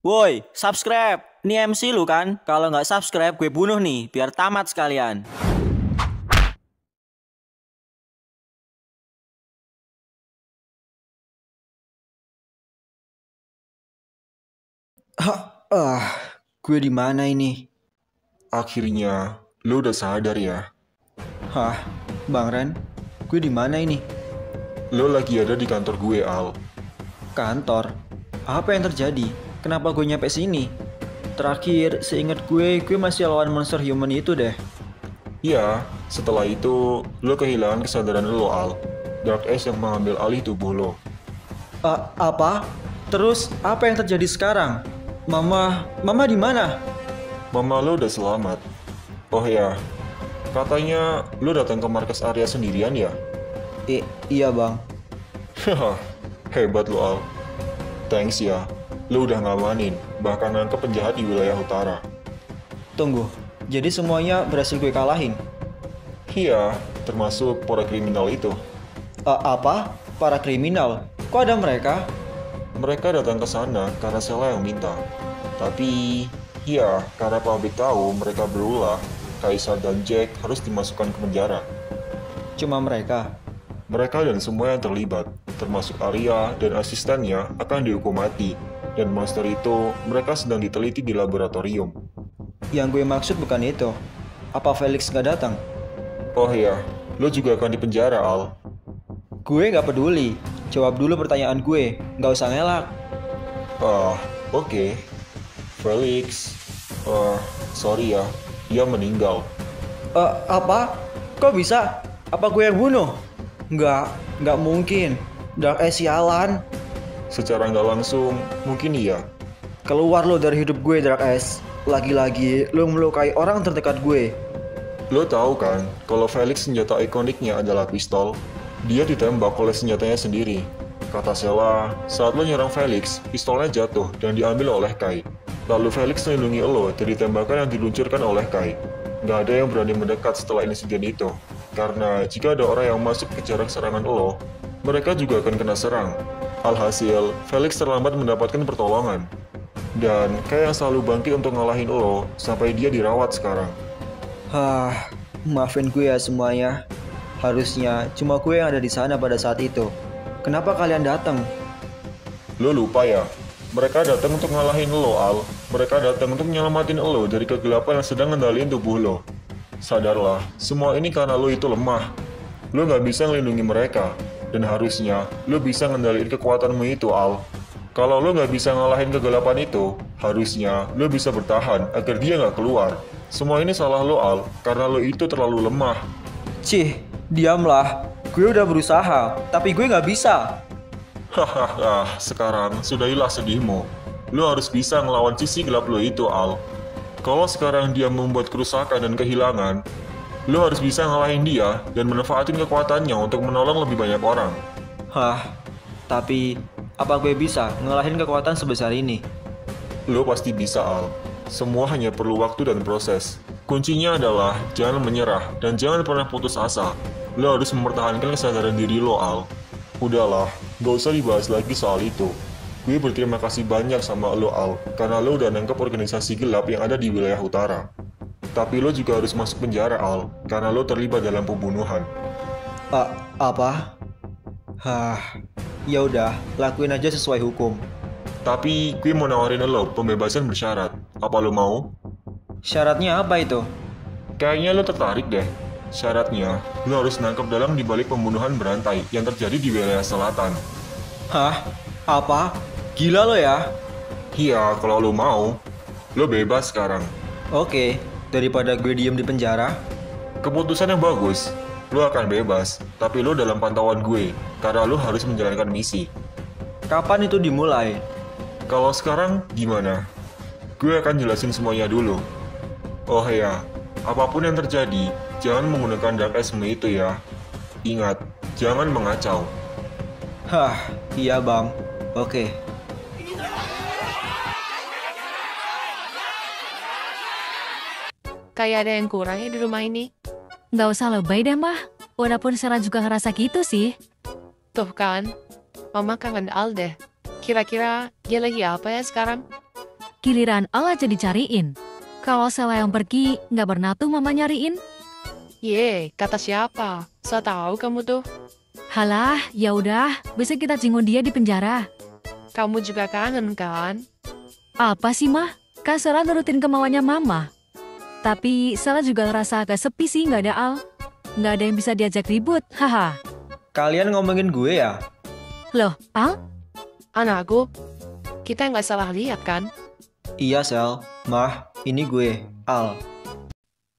Woi, subscribe. Ini MC lu kan? Kalau nggak subscribe, gue bunuh nih, biar tamat sekalian. Ah, gue di mana ini? Akhirnya, lu udah sadar ya. Hah, Bang Ren, gue di mana ini? Lu lagi ada di kantor gue, Al. Kantor? Apa yang terjadi? Kenapa gue nyampe sini? Terakhir, seingat gue masih lawan monster human itu deh. Iya, setelah itu, lu kehilangan kesadaran lu, Al. Dark Ace yang mengambil alih tubuh lo. Apa? Terus, apa yang terjadi sekarang? Mama di mana? Mama lu udah selamat. Oh ya, katanya lu datang ke markas Arya sendirian ya? Iya bang. Haha, hebat lu, Al. Thanks ya, lu udah ngamanin, bahkan nangkep penjahat di wilayah utara. Tunggu, jadi semuanya berhasil gue kalahin? Iya, termasuk para kriminal itu. Apa? Para kriminal? Kok ada mereka? Mereka datang ke sana karena Sela yang minta. Tapi, ya, karena publik tahu mereka berulah, Kaisar dan Jack harus dimasukkan ke penjara. Cuma mereka? Mereka dan semua yang terlibat, termasuk Arya dan asistennya, akan dihukum mati. Dan monster itu, mereka sedang diteliti di laboratorium. Yang gue maksud bukan itu. Apa Felix gak datang? Oh iya, lo juga akan dipenjara, Al. Gue gak peduli. Jawab dulu pertanyaan gue. Gak usah ngelak. Oke. Felix, sorry ya, dia meninggal. Apa? Kok bisa? Apa gue yang bunuh? Nggak mungkin. Dark Ace sialan. Secara nggak langsung, mungkin iya. Keluar lo dari hidup gue, Dark Ace. Lagi-lagi lo melukai orang terdekat gue. Lo tahu kan, kalau Felix senjata ikoniknya adalah pistol, dia ditembak oleh senjatanya sendiri. Kata Sela, saat lo nyerang Felix, pistolnya jatuh dan diambil oleh Kai. Lalu Felix melindungi lo dari tembakan yang diluncurkan oleh Kai. Nggak ada yang berani mendekat setelah insiden itu. Karena jika ada orang yang masuk ke jarak serangan lo, mereka juga akan kena serang. Alhasil, Felix terlambat mendapatkan pertolongan. Dan Kai yang selalu bangkit untuk ngalahin lo, sampai dia dirawat sekarang. Maafin gue ya semuanya. Harusnya cuma gue yang ada di sana pada saat itu. Kenapa kalian datang? Lo lupa ya? Mereka datang untuk ngalahin lo, Al. Mereka datang untuk nyelamatin lo dari kegelapan yang sedang ngendaliin tubuh lo. Sadarlah, semua ini karena lo itu lemah. Lo nggak bisa ngelindungi mereka. Dan harusnya, lo bisa ngendaliin kekuatanmu itu, Al. Kalau lo nggak bisa ngalahin kegelapan itu, harusnya lo bisa bertahan agar dia nggak keluar. Semua ini salah lo, Al, karena lo itu terlalu lemah. Cih, diamlah. Gue udah berusaha, tapi gue nggak bisa. Hahaha, sekarang sudahilah sedihmu. Lo harus bisa ngelawan sisi gelap lo itu, Al. Kalau sekarang dia membuat kerusakan dan kehilangan, lo harus bisa ngalahin dia dan manfaatin kekuatannya untuk menolong lebih banyak orang. Tapi apa gue bisa ngalahin kekuatan sebesar ini? Lo pasti bisa, Al. Semua hanya perlu waktu dan proses. Kuncinya adalah jangan menyerah dan jangan pernah putus asa. Lo harus mempertahankan kesadaran diri lo, Al. Udahlah, gak usah dibahas lagi soal itu. Gue berterima kasih banyak sama lo, Al, karena lo udah nangkep organisasi gelap yang ada di wilayah utara. Tapi lo juga harus masuk penjara, Al, karena lo terlibat dalam pembunuhan. Apa? Ya udah, lakuin aja sesuai hukum. Tapi gue mau nawarin lo pembebasan bersyarat. Apa lo mau? Syaratnya apa itu? Kayaknya lo tertarik deh. Syaratnya, lo harus nangkep dalang di balik pembunuhan berantai yang terjadi di wilayah selatan. Apa? Gila lo ya? Iya, kalau lo mau, lo bebas sekarang. Oke, daripada gue diem di penjara. Keputusan yang bagus, lo akan bebas, tapi lo dalam pantauan gue, karena lo harus menjalankan misi. Kapan itu dimulai? Kalau sekarang, gimana? Gue akan jelasin semuanya dulu. Oh ya, apapun yang terjadi, jangan menggunakan Dark Ace itu ya. Ingat, jangan mengacau. Iya bang. Oke. Kayak ada yang kurang ya di rumah ini. Nggak usah lebay deh, Mbah. Walaupun Sarah juga ngerasa gitu sih. Tuh kan, Mama kangen Al deh. Kira-kira dia lagi apa ya sekarang? Giliran Al aja dicariin. Kalau Sela yang pergi, nggak pernah tuh mama nyariin. Ye, kata siapa? So tahu kamu tuh. Halah, ya udah, besok kita jenguk dia di penjara. Kamu juga kangen kan? Apa sih mah? Kan Sela nurutin kemauannya mama. Tapi Sela juga ngerasa agak sepi sih nggak ada Al. Nggak ada yang bisa diajak ribut, haha. Kalian ngomongin gue ya? Loh, Al? Anakku, kita nggak salah lihat kan? Iya Sel, Mah, ini gue, Al.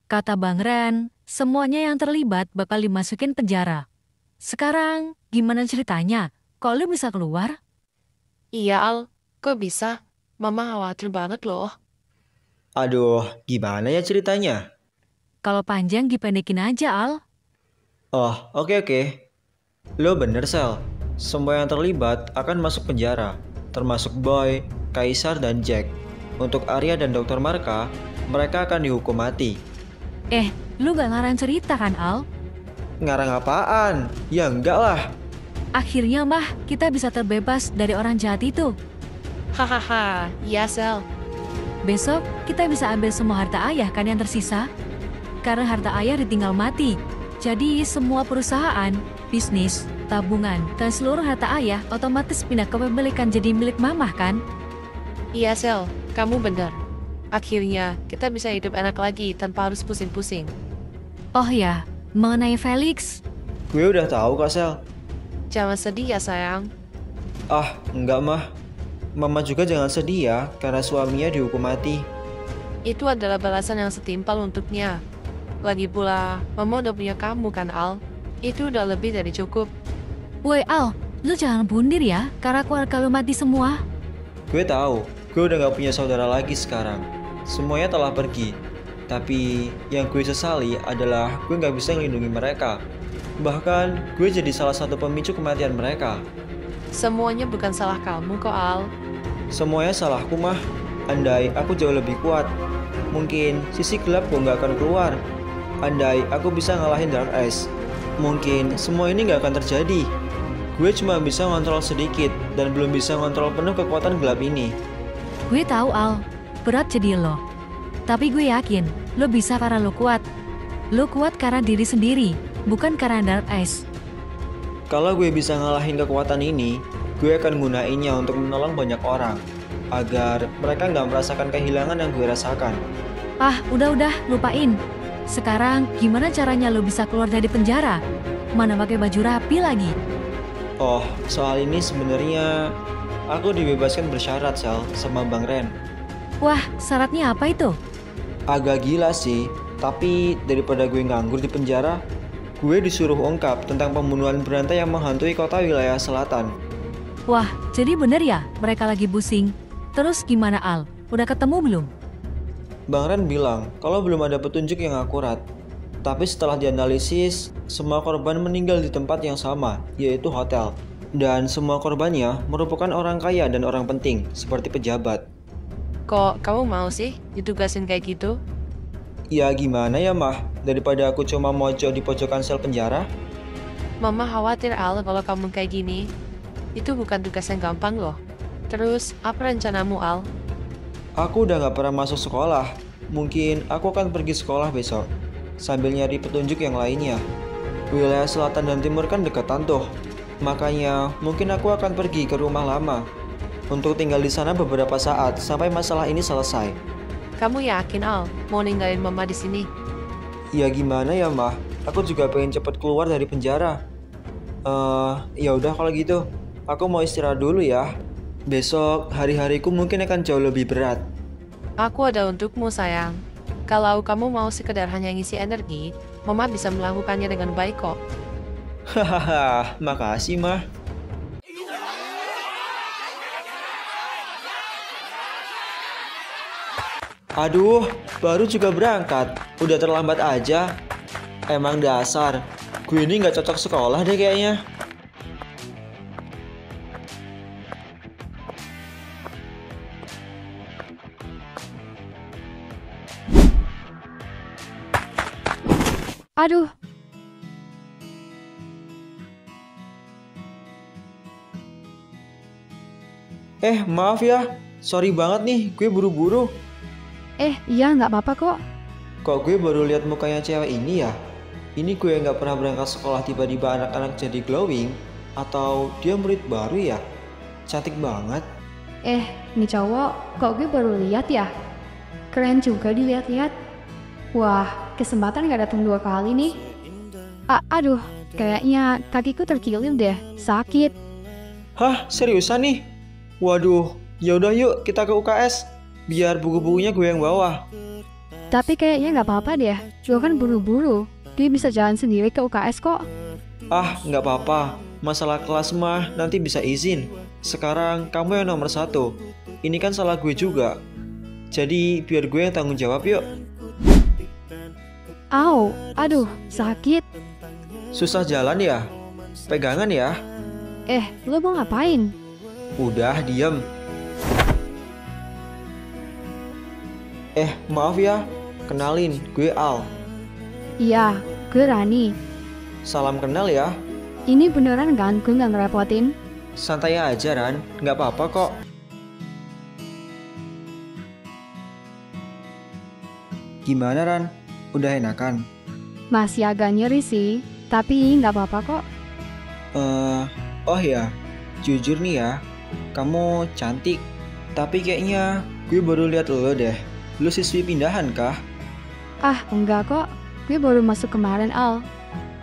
Kata Bang Ren, semuanya yang terlibat bakal dimasukin penjara. Sekarang, gimana ceritanya? Kok lu bisa keluar? Iya Al, kok bisa? Mama khawatir banget loh. Aduh, gimana ya ceritanya? Kalau panjang dipendekin aja, Al. Oh, oke. Lo bener Sel, semua yang terlibat akan masuk penjara, termasuk Boy, Kaisar, dan Jack. Untuk Arya dan Dr. Marka, mereka akan dihukum mati. Lu gak ngarang cerita kan, Al? Ngarang apaan? Ya enggak lah. Akhirnya mah kita bisa terbebas dari orang jahat itu. Hahaha, iya Sel. Besok kita bisa ambil semua harta ayah kan yang tersisa. Karena harta ayah ditinggal mati. Jadi semua perusahaan, bisnis, tabungan, dan seluruh harta ayah otomatis pindah kepemilikan jadi milik mamah kan? Iya Sel, kamu benar. Akhirnya kita bisa hidup enak lagi tanpa harus pusing-pusing. Oh ya, mengenai Felix, Gue udah tahu kok Sel. Jangan sedih ya sayang. Ah, enggak mah. Mama juga jangan sedih ya, karena suaminya dihukum mati. Itu adalah balasan yang setimpal untuknya. Lagi pula, Mama udah punya kamu kan Al? Itu udah lebih dari cukup. woi Al, lu jangan bundir ya, karena keluarga lu mati semua. Gue tahu, gue udah gak punya saudara lagi sekarang. Semuanya telah pergi. Tapi yang gue sesali adalah gue gak bisa ngelindungi mereka. Bahkan gue jadi salah satu pemicu kematian mereka. Semuanya bukan salah kamu kok Al. Semuanya salahku mah. Andai aku jauh lebih kuat, mungkin sisi gelap gue gak akan keluar. Andai aku bisa ngalahin Dark Ice, mungkin semua ini gak akan terjadi. Gue cuma bisa ngontrol sedikit dan belum bisa ngontrol penuh kekuatan gelap ini. Gue tahu Al, berat jadi lo. Tapi gue yakin, lo bisa karena lo kuat. Lo kuat karena diri sendiri, bukan karena Dark Ice. Kalau gue bisa ngalahin kekuatan ini, gue akan gunainnya untuk menolong banyak orang, agar mereka nggak merasakan kehilangan yang gue rasakan. Ah, udah, lupain. Sekarang, gimana caranya lo bisa keluar dari penjara? Mana pakai baju rapi lagi? Oh, soal ini sebenarnya aku dibebaskan bersyarat, Sel, sama Bang Ren. Wah, syaratnya apa itu? Agak gila sih, tapi daripada gue nganggur di penjara, gue disuruh ungkap tentang pembunuhan berantai yang menghantui kota wilayah selatan. Wah, jadi bener ya mereka lagi pusing. Terus gimana Al? Udah ketemu belum? Bang Ren bilang kalau belum ada petunjuk yang akurat. Tapi setelah dianalisis, semua korban meninggal di tempat yang sama, yaitu hotel. Dan semua korbannya merupakan orang kaya dan orang penting, seperti pejabat. Kok kamu mau sih ditugasin kayak gitu? Ya gimana ya mah, daripada aku cuma mojok di pojokan sel penjara. Mama khawatir Al kalau kamu kayak gini. Itu bukan tugas yang gampang loh. Terus, apa rencanamu Al? Aku udah gak pernah masuk sekolah. Mungkin aku akan pergi sekolah besok, sambil nyari petunjuk yang lainnya. Wilayah selatan dan timur kan dekatan tuh. Makanya mungkin aku akan pergi ke rumah lama untuk tinggal di sana beberapa saat sampai masalah ini selesai. Kamu yakin Al mau ninggalin Mama di sini? Ya gimana ya mah, aku juga pengen cepet keluar dari penjara. Ya udah kalau gitu, aku mau istirahat dulu ya. Besok hari-hariku mungkin akan jauh lebih berat. Aku ada untukmu sayang. Kalau kamu mau sekedar hanya ngisi energi, Mama bisa melakukannya dengan baik kok. Hahaha, makasih mah. Aduh, baru juga berangkat, udah terlambat aja. Emang dasar, gue ini gak cocok sekolah deh kayaknya. Aduh, Maaf ya, Sorry banget nih, gue buru-buru. Iya nggak apa-apa kok. Kok gue baru lihat mukanya cewek ini ya? Ini gue nggak pernah berangkat sekolah tiba-tiba anak-anak jadi glowing? Atau dia murid baru ya? Cantik banget. Ini cowok, kok gue baru lihat ya? Keren juga dilihat-lihat. Wah, kesempatan gak datang 2 kali nih. Aduh, kayaknya kakiku terkilir deh, sakit. Hah, seriusan nih? Waduh, yaudah yuk kita ke UKS. Biar buku-bukunya gue yang bawa. Tapi kayaknya gak apa-apa deh, gue kan buru-buru. Gue bisa jalan sendiri ke UKS kok. Ah, nggak apa-apa. Masalah kelas mah nanti bisa izin. Sekarang kamu yang nomor 1. Ini kan salah gue juga. Jadi biar gue yang tanggung jawab yuk. Au, aduh, sakit. Susah jalan ya? Pegangan ya? Lo mau ngapain? Udah, diem. Maaf ya. Kenalin, gue Al. Iya, gue Rani. Salam kenal ya. Ini beneran kan gue gak ngerepotin? Santai aja, Ran. Nggak apa-apa kok. Gimana, Ran? Udah enakan? Masih agak nyeri sih, tapi gak apa-apa kok. Oh ya, jujur nih ya, kamu cantik. Tapi kayaknya gue baru lihat lo deh. Lu siswi pindahan kah? Enggak kok. Gue baru masuk kemarin, Al.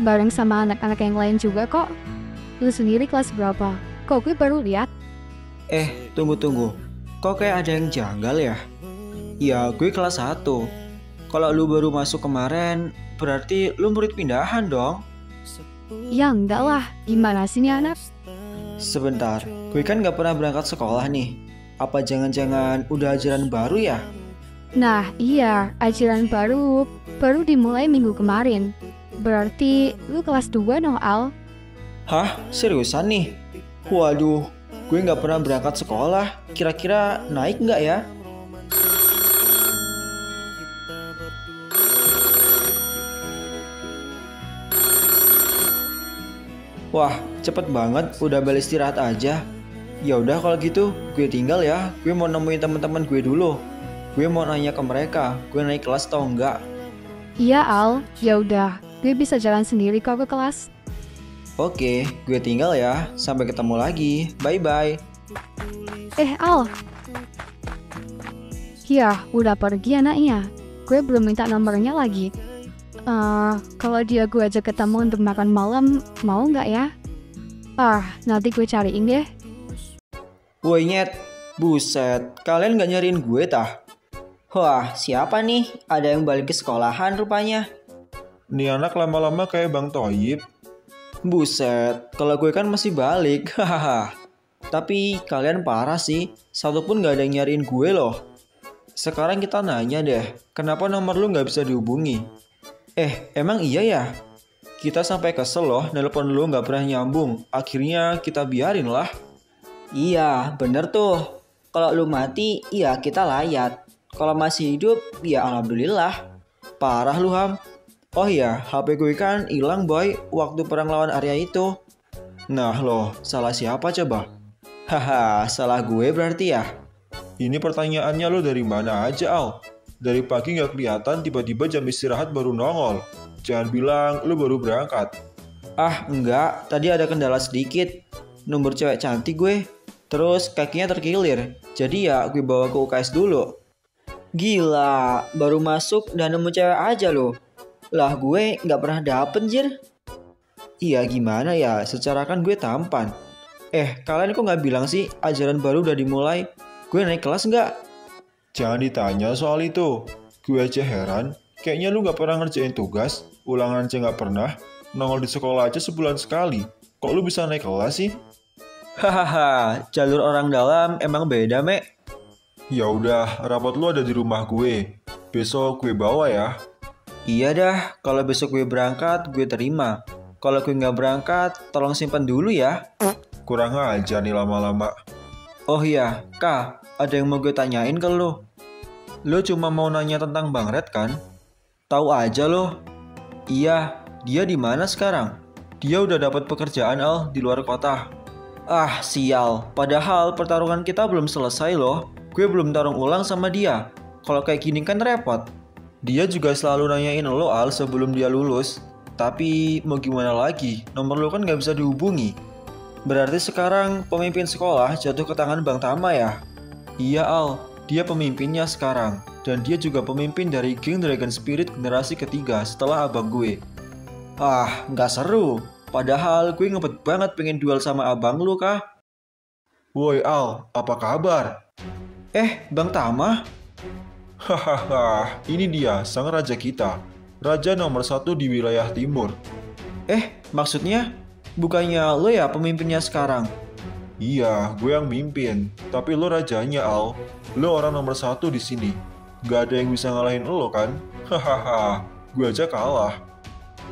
Bareng sama anak-anak yang lain juga kok. Lu sendiri kelas berapa? Kok gue baru lihat? Tunggu. Kok kayak ada yang janggal ya? Ya, gue kelas 1. Kalau lu baru masuk kemarin, berarti lu murid pindahan dong. Ya enggak lah, gimana sih nih anak? Sebentar, gue kan gak pernah berangkat sekolah nih. Apa jangan-jangan udah ajaran baru ya? Nah iya, ajaran baru dimulai minggu kemarin. Berarti lu kelas 2 dong, Al? Hah? Seriusan nih? Waduh, gue gak pernah berangkat sekolah. Kira-kira naik gak ya? Wah, cepet banget, udah balik istirahat aja. Ya udah kalau gitu, gue tinggal ya. Gue mau nemuin teman-teman gue dulu. Gue mau nanya ke mereka, gue naik kelas atau enggak. Iya, Al. Ya udah, gue bisa jalan sendiri kok ke kelas. Oke, gue tinggal ya. Sampai ketemu lagi. Bye-bye. Al. Ya, udah pergi anaknya. Gue belum minta nomornya lagi. Kalau dia gue ajak ketemu untuk makan malam, mau nggak ya? Nanti gue cariin deh. Woi nyet, buset, kalian gak nyariin gue tah? Wah, siapa nih? Ada yang balik ke sekolahan rupanya. Nih anak lama-lama kayak Bang Toyib. Buset, kalau gue kan masih balik, hahaha. Tapi kalian parah sih, satupun gak ada yang nyariin gue loh. Sekarang kita nanya deh, kenapa nomor lu gak bisa dihubungi? Emang iya ya? Kita sampai kesel loh, nelpon lu gak pernah nyambung. Akhirnya kita biarin lah. Iya, bener tuh. Kalau lu mati, ya kita layat. Kalau masih hidup, ya alhamdulillah. Parah lu Ham. Oh iya, HP gue kan hilang boy waktu perang lawan Arya itu. Nah loh, salah siapa coba? Haha, salah gue berarti ya? Ini pertanyaannya lo dari mana aja, Al? Dari pagi nggak kelihatan, tiba-tiba jam istirahat baru nongol. Jangan bilang lo baru berangkat. Enggak, tadi ada kendala sedikit. Nomor cewek cantik gue. Terus kakinya terkilir. Jadi ya gue bawa ke UKS dulu. Gila, baru masuk dan nemu cewek aja loh. Lah gue gak pernah dapet jir. Iya gimana ya, secara kan gue tampan. Kalian kok gak bilang sih ajaran baru udah dimulai? Gue naik kelas gak? Jangan ditanya soal itu. Gue aja heran, kayaknya lu gak pernah ngerjain tugas. Ulangan aja gak pernah. Nongol di sekolah aja sebulan sekali. Kok lu bisa naik kelas sih? Hahaha, jalur orang dalam emang beda, Mek. Ya udah, rapot lu ada di rumah gue. Besok gue bawa ya. Iya dah, kalau besok gue berangkat, gue terima. Kalau gue nggak berangkat, tolong simpan dulu ya. Kurang aja nih lama-lama. Oh iya, Kak, ada yang mau gue tanyain ke lo. Lo cuma mau nanya tentang Bang Red kan? Tahu aja lo. Iya, dia di mana sekarang? Dia udah dapat pekerjaan Al di luar kota. Sial, padahal pertarungan kita belum selesai loh. gue belum tarung ulang sama dia. Kalau kayak gini kan repot. Dia juga selalu nanyain lo Al sebelum dia lulus. Tapi mau gimana lagi, nomor lo kan gak bisa dihubungi. Berarti sekarang pemimpin sekolah jatuh ke tangan Bang Tama ya? Iya Al, dia pemimpinnya sekarang. Dan dia juga pemimpin dari geng Dragon Spirit generasi ketiga setelah abang gue. Ah, gak seru. Padahal gue ngebet banget pengen duel sama abang lu kah? Woi Al, apa kabar? Bang Tama? Hahaha, ini dia sang raja kita. Raja nomor 1 di wilayah timur. Maksudnya? Bukannya lo ya pemimpinnya sekarang? Iya, gue yang mimpin. Tapi lo rajanya Al. Lo orang nomor 1 di sini. Gak ada yang bisa ngalahin lo kan? Hahaha, gue aja kalah.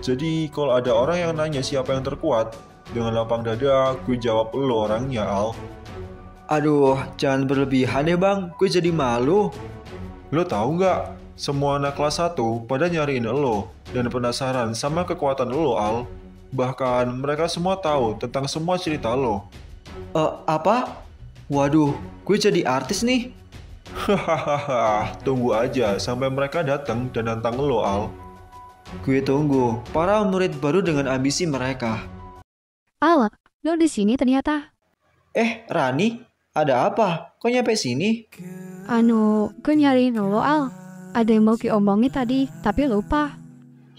Jadi kalau ada orang yang nanya siapa yang terkuat, dengan lapang dada gue jawab lo orangnya Al. Aduh, jangan berlebihan ya bang, gue jadi malu. Lo tahu nggak? Semua anak kelas 1 pada nyariin lo dan penasaran sama kekuatan lo Al. Bahkan mereka semua tahu tentang semua cerita lo. Apa? Waduh, gue jadi artis nih. Hahaha, tunggu aja sampai mereka datang dan nantang lo Al. Gue tunggu para murid baru dengan ambisi mereka. Al, lo di sini ternyata. Rani, ada apa? Kok nyampe sini? Gue nyariin lo Al. Ada yang mau diomongin tadi, tapi lupa.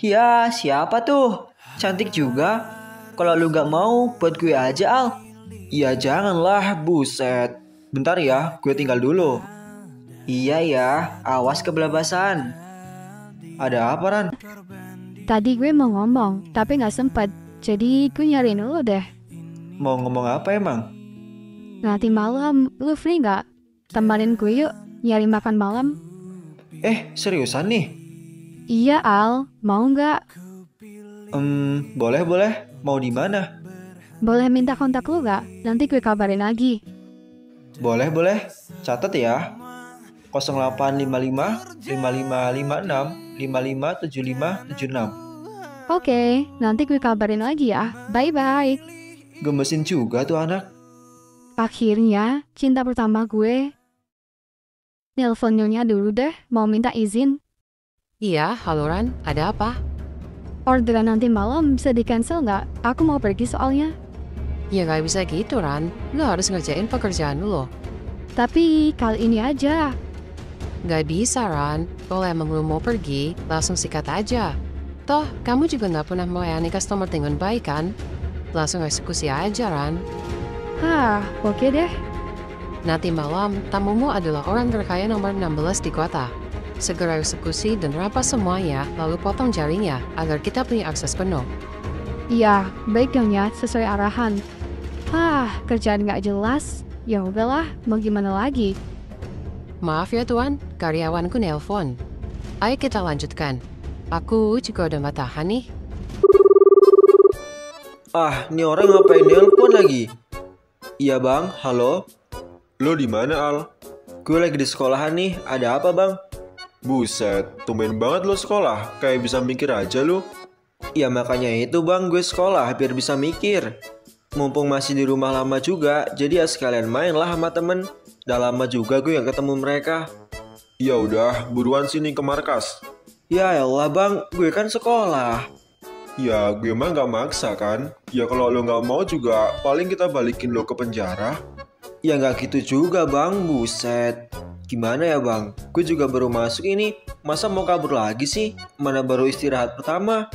Ya, siapa tuh? Cantik juga. Kalau lu gak mau, buat gue aja, Al. Ya janganlah, buset. Bentar ya, gue tinggal dulu. Iya ya, awas kebelabasan. Ada apa Ran? Tadi gue mau ngomong, tapi gak sempet. Jadi gue nyariin lo deh. Mau ngomong apa emang? Nanti malam, lu free gak? Temenin gue yuk, nyari makan malam. Seriusan nih? Iya Al, mau gak? Boleh. Mau di mana? Boleh minta kontak lu gak? Nanti gue kabarin lagi. Boleh. Catat ya. 0855 5556 557576. Oke, nanti gue kabarin lagi ya. Bye-bye. Gemesin juga tuh anak. Akhirnya, cinta pertama gue. Nelfon nyonya dulu deh, mau minta izin. Iya, halo Ran, ada apa? Orderan nanti malam bisa di-cancel nggak? Aku mau pergi soalnya. Ya gak bisa gitu Ran, lo harus ngerjain pekerjaan lo. Tapi kali ini aja. Gak bisa Ran, kalau emang lo mau pergi, langsung sikat aja. Toh, kamu juga gak pernah melayani customer dengan baik kan? Langsung eksekusi aja Ran. Oke deh. Nanti malam, tamumu adalah orang terkaya nomor 16 di kota. Segera eksekusi dan rampas semuanya, lalu potong jarinya, agar kita punya akses penuh. Iya, baik Nyonya, sesuai arahan. Kerjaan nggak jelas. Ya udahlah, mau gimana lagi? Maaf ya Tuan, karyawanku nelpon. Ayo kita lanjutkan. Aku juga udah gak tahan nih. Ini orang ngapain nelpon lagi? Iya bang, halo? Lo di mana Al? Gue lagi di sekolahan nih, ada apa bang? Buset, tumben banget lo sekolah, kayak bisa mikir aja lo. Ya makanya itu bang, gue sekolah biar bisa mikir. Mumpung masih di rumah lama juga, jadi ya sekalian main lah sama temen. Udah lama juga gue gak ketemu mereka. Ya udah, buruan sini ke markas. Ya elah bang, gue kan sekolah. Ya gue mah gak maksa kan. Ya kalau lo gak mau juga, paling kita balikin lo ke penjara. Ya gak gitu juga bang, buset. Gimana ya bang, gue juga baru masuk ini. Masa mau kabur lagi sih? Mana baru istirahat pertama.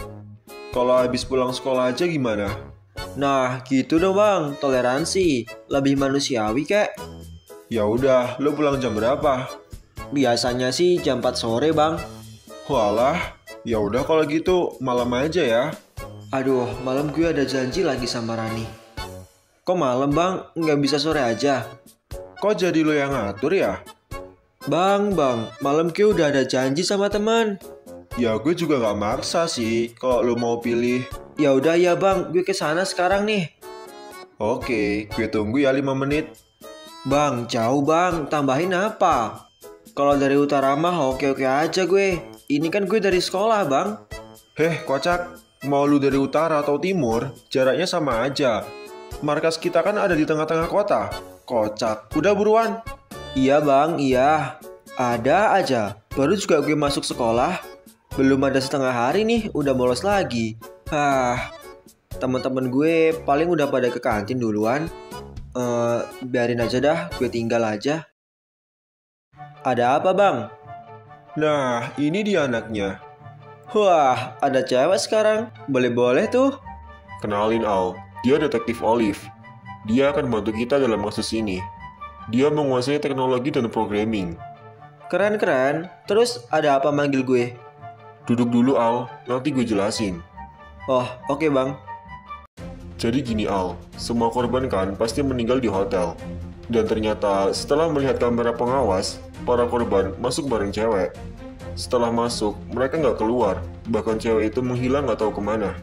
Kalau habis pulang sekolah aja gimana? Nah gitu dong bang, toleransi. Lebih manusiawi kek. Ya udah, lo pulang jam berapa? Biasanya sih jam 4 sore bang. Walah, ya udah kalau gitu malam aja ya. Aduh, malam gue ada janji lagi sama Rani. Kok malam bang, nggak bisa sore aja? Kok jadi lo yang ngatur ya? Bang, malam gue udah ada janji sama teman. Ya gue juga nggak maksa sih, kalau lo mau pilih. Ya udah ya bang, gue kesana sekarang nih. Oke, gue tunggu ya 5 menit. Bang, jauh bang, tambahin apa? Kalau dari utara mah oke-oke aja gue. Ini kan gue dari sekolah bang. Kocak, mau lu dari utara atau timur, jaraknya sama aja. Markas kita kan ada di tengah-tengah kota. Kocak, udah buruan. Iya bang, iya. Ada aja. Baru juga gue masuk sekolah. Belum ada setengah hari nih, udah bolos lagi. Teman-teman gue paling udah pada ke kantin duluan. Biarin aja dah, gue tinggal aja. Ada apa bang? Nah, ini dia anaknya. Wah, ada cewek sekarang. Boleh-boleh tuh. Kenalin Al, dia detektif Olive. Dia akan bantu kita dalam kasus ini. Dia menguasai teknologi dan programming. Keren-keren. Terus ada apa manggil gue? Duduk dulu Al, nanti gue jelasin. Oh, oke bang. Jadi gini Al, semua korban kan pasti meninggal di hotel. Dan ternyata setelah melihat kamera pengawas, para korban masuk bareng cewek. Setelah masuk, mereka nggak keluar, bahkan cewek itu menghilang nggak tahu kemana.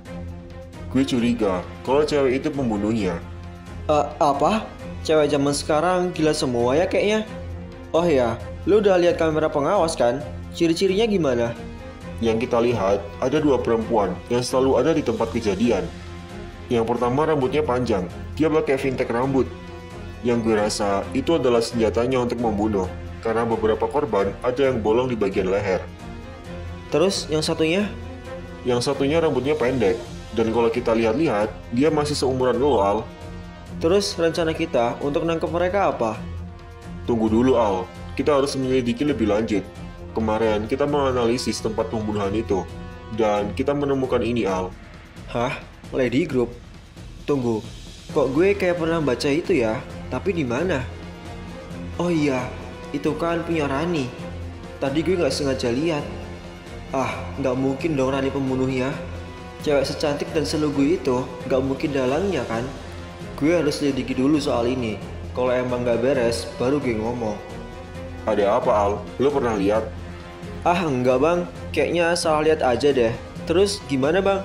Gue curiga kalau cewek itu pembunuhnya. Apa? Cewek zaman sekarang gila semua ya kayaknya. Oh ya, lu udah lihat kamera pengawas kan? Ciri-cirinya gimana? Yang kita lihat, ada 2 perempuan yang selalu ada di tempat kejadian. Yang pertama rambutnya panjang, dia pakai vintek rambut. Yang gue rasa itu adalah senjatanya untuk membunuh, karena beberapa korban ada yang bolong di bagian leher. Terus yang satunya? Yang satunya rambutnya pendek, dan kalau kita lihat-lihat, dia masih seumuran lo Al. Terus rencana kita untuk nangkep mereka apa? Tunggu dulu Al, kita harus menyelidiki lebih lanjut. Kemarin kita menganalisis tempat pembunuhan itu, dan kita menemukan ini Al. Hah? Lady Group? Tunggu, kok gue kayak pernah baca itu ya? Tapi di mana? Oh iya, itu kan punya Rani. Tadi gue nggak sengaja lihat. Nggak mungkin dong Rani pembunuhnya. Cewek secantik dan selugu itu nggak mungkin dalangnya kan? Gue harus selidiki dulu soal ini. Kalau emang nggak beres, baru gue ngomong. Ada apa Al? Lo pernah lihat? Enggak bang, kayaknya salah lihat aja deh. Terus gimana bang?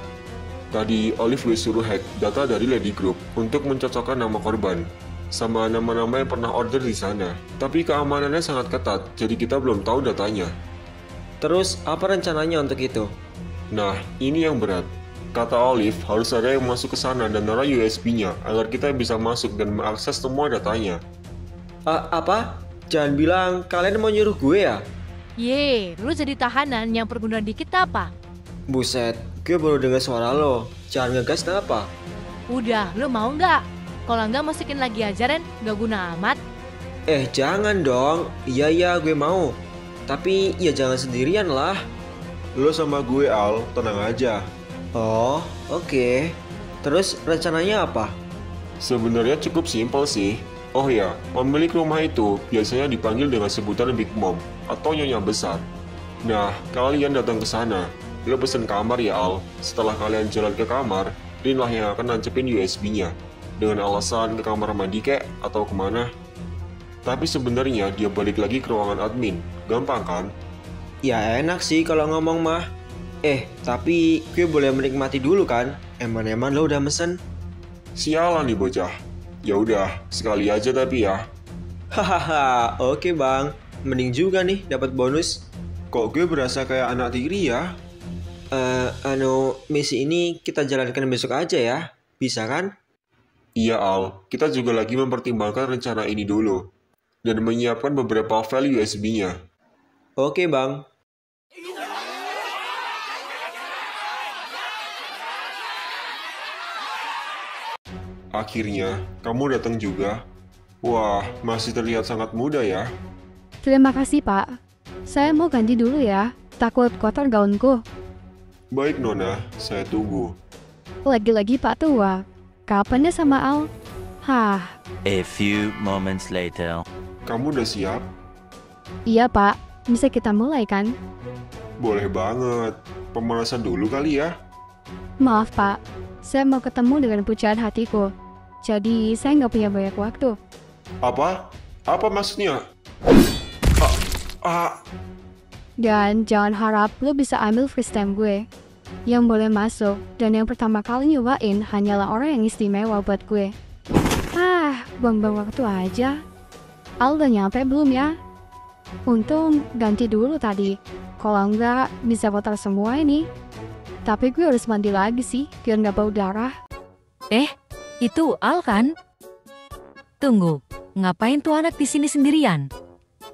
Tadi Olive gue suruh hack data dari Lady Group untuk mencocokkan nama korban sama nama-nama yang pernah order di sana. Tapi keamanannya sangat ketat, jadi kita belum tahu datanya. Terus apa rencananya untuk itu? Nah, ini yang berat. Kata Olive, harus ada yang masuk ke sana dan naruh USB-nya agar kita bisa masuk dan mengakses semua datanya. Apa? Jangan bilang kalian mau nyuruh gue ya? Ye, lu jadi tahanan yang perguna dikit apa? Buset, gue baru dengar suara lo. Jangan ngegas kenapa? Udah, lu mau nggak? Kalau nggak masukin lagi aja Ren, nggak guna amat. Jangan dong. Iya, gue mau. Tapi ya jangan sendirian lah. Lo sama gue Al, tenang aja. Oh, oke. Terus rencananya apa? Sebenarnya cukup simpel sih. Oh ya, pemilik rumah itu biasanya dipanggil dengan sebutan Big Mom atau Nyonya Besar. Nah, kalian datang ke sana. Lo pesen kamar ya Al. Setelah kalian jalan ke kamar, Rin lah yang akan nancepin USB-nya. Dengan alasan ke kamar mandi kek atau kemana. Tapi sebenarnya dia balik lagi ke ruangan admin. Gampang kan? Ya enak sih kalau ngomong mah. Tapi gue boleh menikmati dulu kan? Eman-eman lo udah mesen. Sialan nih bocah. Ya udah, sekali aja tapi ya. Hahaha, oke bang. Mending juga nih dapat bonus. Kok gue berasa kayak anak tiri ya? Misi ini kita jalankan besok aja ya. Bisa kan? Iya Al, kita juga lagi mempertimbangkan rencana ini dulu. Dan menyiapkan beberapa file USB-nya. Oke bang. Akhirnya, kamu datang juga. Wah, masih terlihat sangat muda ya. Terima kasih, Pak. Saya mau ganti dulu ya, takut kotor gaunku. Baik Nona, saya tunggu. Lagi-lagi Pak Tua, kapan ya sama Al? A few moments later. Kamu udah siap? Iya Pak, bisa kita mulai kan? Boleh banget. Pemanasan dulu kali ya. Maaf Pak, saya mau ketemu dengan pujaan hatiku. Jadi saya nggak punya banyak waktu. Apa? Apa maksudnya? Dan jangan harap lo bisa ambil freestyle gue. Yang boleh masuk dan yang pertama kali nyobain hanyalah orang yang istimewa buat gue. Buang-buang waktu aja. Al udah nyampe belum ya? Untung ganti dulu tadi. Kalau enggak bisa kotor semua ini. Tapi gue harus mandi lagi sih biar nggak bau darah. Itu Al kan? Tunggu, ngapain tuh anak di sini sendirian?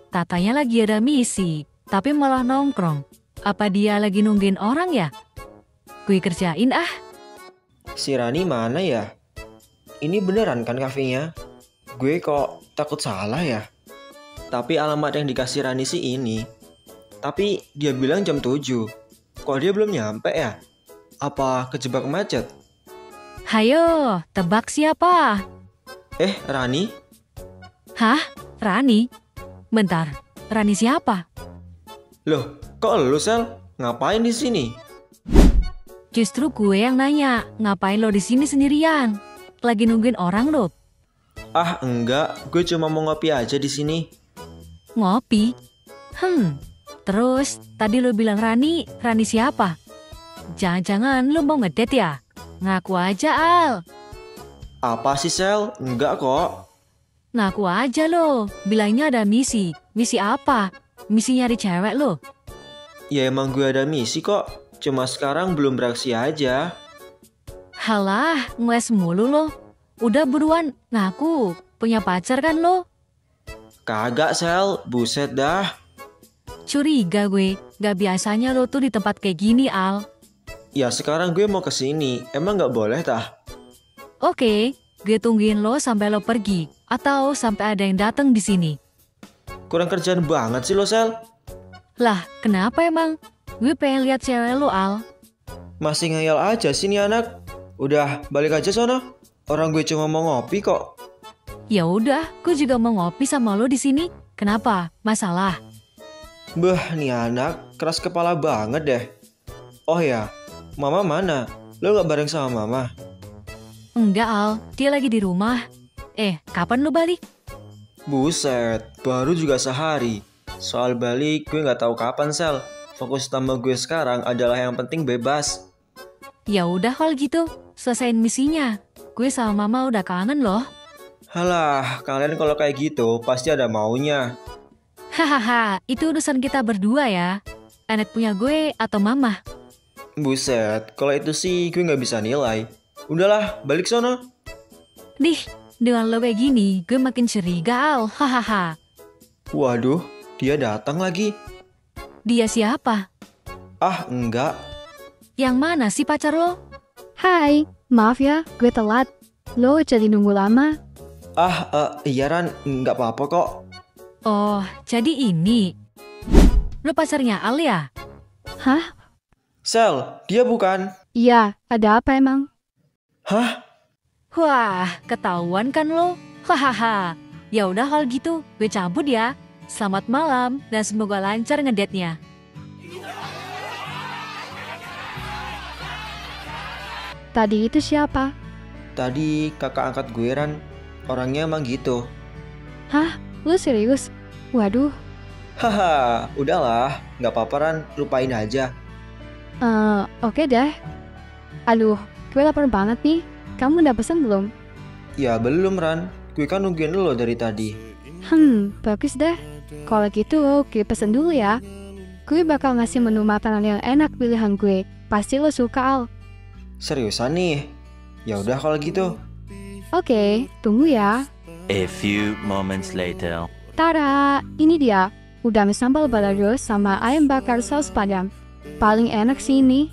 Katanya lagi ada misi, tapi malah nongkrong. Apa dia lagi nungguin orang ya? Gue kerjain ah. Si Rani mana ya? Ini beneran kan kafenya? Gue kok takut salah ya? Tapi alamat yang dikasih Rani sih ini. Tapi dia bilang jam 7. Kok dia belum nyampe ya? Apa kejebak macet? Hayo, tebak siapa? Rani? Hah? Rani? Bentar, Rani siapa? Loh, kok lu Sel? Ngapain di sini? Justru gue yang nanya, ngapain lo di sini sendirian? Lagi nungguin orang lo? Ah, enggak. Gue cuma mau ngopi aja di sini. Ngopi? Terus tadi lo bilang Rani siapa? Jangan-jangan lo mau ngedate ya? Ngaku aja Al. Apa sih Sel? Enggak kok. Ngaku aja lo, bilangnya ada misi. Misi apa? Misi nyari cewek lo? Ya emang gue ada misi kok. Cuma sekarang belum beraksi aja. Halah, ngeles mulu lo. Udah buruan, ngaku. Punya pacar kan lo? Kagak Sel, buset dah. Curiga gue, gak biasanya lo tuh di tempat kayak gini Al. Ya sekarang gue mau kesini, emang gak boleh tah? Oke, gue tungguin lo sampai lo pergi. Atau sampai ada yang datang di sini. Kurang kerjaan banget sih lo Sel. Lah, kenapa emang? Gue pengen lihat cewek lo Al. Masih ngayal aja sih nih anak. Udah, balik aja sono. Orang gue cuma mau ngopi kok. Ya udah, gue juga mau ngopi sama lo di sini. Kenapa? Masalah? Bah, nih anak keras kepala banget deh. Oh ya, Mama mana? Lo gak bareng sama Mama? Enggak Al, dia lagi di rumah. Kapan lo balik? Buset, baru juga sehari. Soal balik gue gak tahu kapan Sel. Fokus utama gue sekarang adalah yang penting bebas. Ya udah kalau gitu, selesain misinya. Gue sama Mama udah kangen loh. Halah, kalian kalau kayak gitu pasti ada maunya. Hahaha, itu urusan kita berdua ya. Anet punya gue atau Mama? Buset, kalau itu sih gue gak bisa nilai. Udahlah, balik sono. Dih, dengan lo kayak gini, gue makin curiga Al. Hahaha. Waduh, dia datang lagi. Dia siapa? Ah, enggak. Yang mana sih pacar lo? Hai, maaf ya, gue telat. Lo jadi nunggu lama. Iya Ran, nggak apa-apa kok. Oh, jadi ini. Lo pacarnya Al ya? Hah? Sel, dia bukan. Iya, ada apa emang? Hah? Wah, ketahuan kan lo? Hahaha. Ya udah kalau gitu, gue cabut ya. Selamat malam dan semoga lancar ngedate-nya. Tadi itu siapa? Tadi kakak angkat gue Ran. Orangnya emang gitu. Hah? Lu serius? Waduh. Haha, udahlah. Nggak apa-apa Ran, lupain aja. Oke deh. Aduh, gue lapar banget nih. Kamu udah pesen belum? Ya belum Ran. Gue kan nungguin lo dari tadi. Bagus deh. Kalau gitu, gue pesen dulu ya. Gue bakal ngasih menu makanan yang enak pilihan gue. Pasti lo suka Al. Seriusan nih? Ya udah kalau gitu. Oke, tunggu ya. A few moments later. Tara, ini dia. Udang sambal balado sama ayam bakar saus padang. Paling enak sih ini.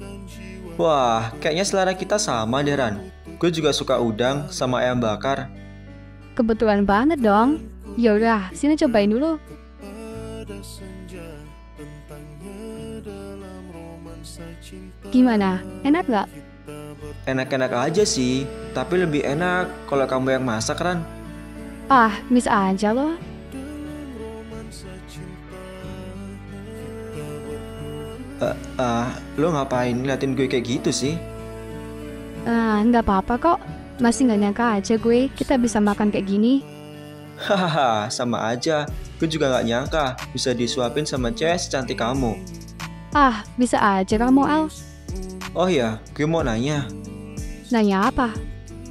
Wah, kayaknya selera kita sama deh Ran. Gue juga suka udang sama ayam bakar. Kebetulan banget dong. Yaudah, sini cobain dulu. Gimana? Enak gak? Enak-enak aja sih, tapi lebih enak kalau kamu yang masak Ran. Ah, bisa aja loh. Lo ngapain ngeliatin gue kayak gitu sih? Nggak apa-apa kok. Masih nggak nyangka aja gue kita bisa makan kayak gini. Hahaha, sama aja. Gue juga gak nyangka bisa disuapin sama cewek secantik kamu. Ah, bisa aja kamu Al. Oh ya, gue mau nanya. Nanya apa?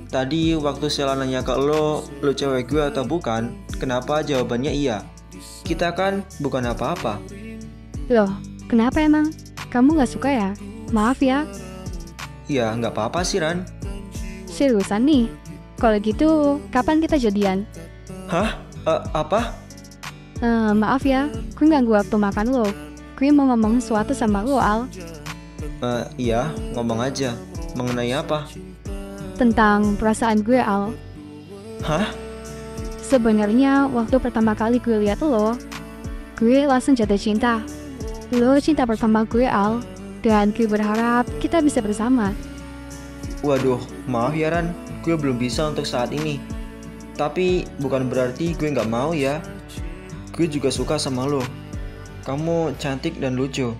Tadi waktu Sheila nanya ke lo cewek gue atau bukan? Kenapa jawabannya iya? Kita kan bukan apa-apa. Loh, kenapa emang? Kamu nggak suka ya? Maaf ya. Ya, nggak apa-apa sih Ran. Seriusan nih? Kalau gitu, kapan kita jadian? Hah? Apa? Maaf ya, gue ganggu waktu makan lo. Gue mau ngomong sesuatu sama lo, Al. Iya, ngomong aja. Mengenai apa? Tentang perasaan gue, Al. Hah? Sebenarnya waktu pertama kali gue lihat lo, gue langsung jatuh cinta. Lo cinta pertama gue, Al. Dan gue berharap kita bisa bersama. Waduh, maaf ya Ran, gue belum bisa untuk saat ini. Tapi bukan berarti gue nggak mau ya. Gue juga suka sama lo. Kamu cantik dan lucu.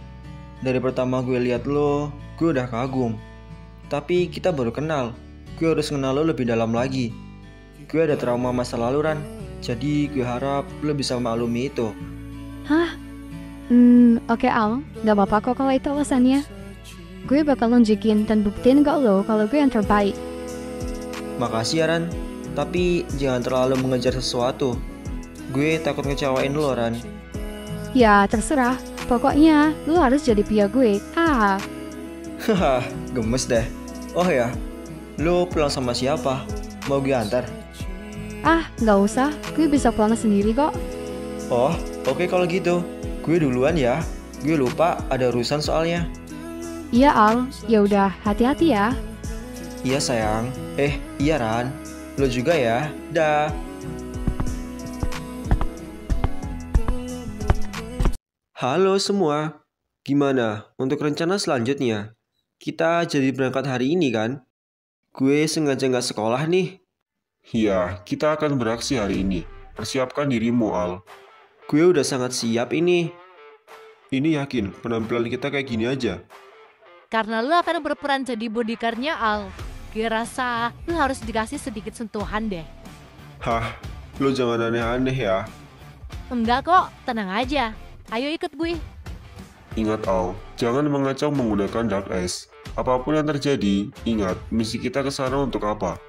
Dari pertama gue lihat lo, gue udah kagum. Tapi kita baru kenal. Gue harus kenal lo lebih dalam lagi. Gue ada trauma masa lalu Ran. Jadi gue harap lo bisa maklumi itu. Hah? Oke Al, gak apa-apa kok kalau itu alasannya. Gue bakal nunjukin dan buktiin ke lo kalau gue yang terbaik. Makasih ya Ran. Tapi jangan terlalu mengejar sesuatu. Gue takut ngecewain lo Ran. Ya terserah, pokoknya lo harus jadi pria gue. Haha, gemes deh. Oh ya, lo pulang sama siapa? Mau gue antar? Gak usah, gue bisa pulang sendiri kok. Oh, oke kalau gitu. Gue duluan ya. Gue lupa ada urusan soalnya. Iya Al, ya udah hati-hati ya. Iya sayang. Iya Ran. Lo juga ya. Dah. Halo semua. Gimana untuk rencana selanjutnya? Kita jadi berangkat hari ini kan? Gue sengaja nggak sekolah nih. Iya, kita akan beraksi hari ini. Persiapkan dirimu, Al. Gue udah sangat siap ini. Ini yakin penampilan kita kayak gini aja. Karena lu akan berperan jadi bodyguardnya Al. Gue rasa lu harus dikasih sedikit sentuhan deh. Hah, lo jangan aneh-aneh ya. Enggak kok, tenang aja. Ayo ikut gue. Ingat Al, jangan mengacau menggunakan Dark Ace. Apapun yang terjadi, ingat misi kita ke sana untuk apa.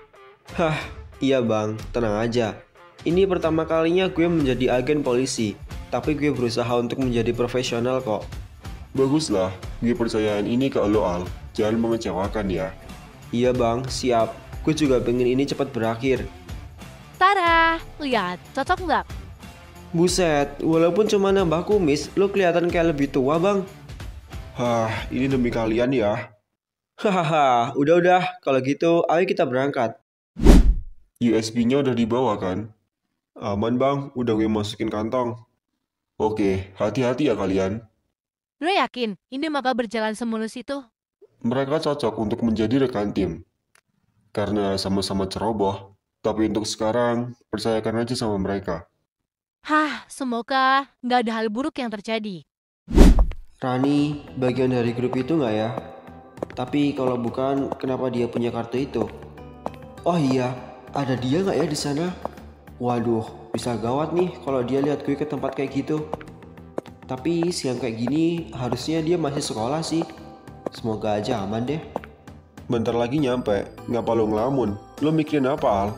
Hah, iya bang, tenang aja. Ini pertama kalinya gue menjadi agen polisi. Tapi gue berusaha untuk menjadi profesional kok. Baguslah, gue percayaan ini ke lo Al. Jangan mengecewakan ya. Iya bang, siap. Gue juga pengen ini cepat berakhir. Tara, lihat, cocok nggak? Buset, walaupun cuma nambah kumis, lo kelihatan kayak lebih tua bang. Hah, ini demi kalian ya. Hahaha, udah, kalau gitu ayo kita berangkat. USB-nya udah dibawa kan? Aman bang, udah gue masukin kantong. Oke, hati-hati ya kalian. Lo yakin ini bakal berjalan semulus itu? Mereka cocok untuk menjadi rekan tim. Karena sama-sama ceroboh. Tapi untuk sekarang, percayakan aja sama mereka. Hah, semoga nggak ada hal buruk yang terjadi. Rani, bagian dari grup itu nggak ya? Tapi kalau bukan, kenapa dia punya kartu itu? Oh iya, ada dia nggak ya di sana? Waduh, bisa gawat nih kalau dia lihat gue ke tempat kayak gitu. Tapi siang kayak gini, harusnya dia masih sekolah sih. Semoga aja aman deh. Bentar lagi nyampe, ngapa lo ngelamun? Lo mikirin apa, Al?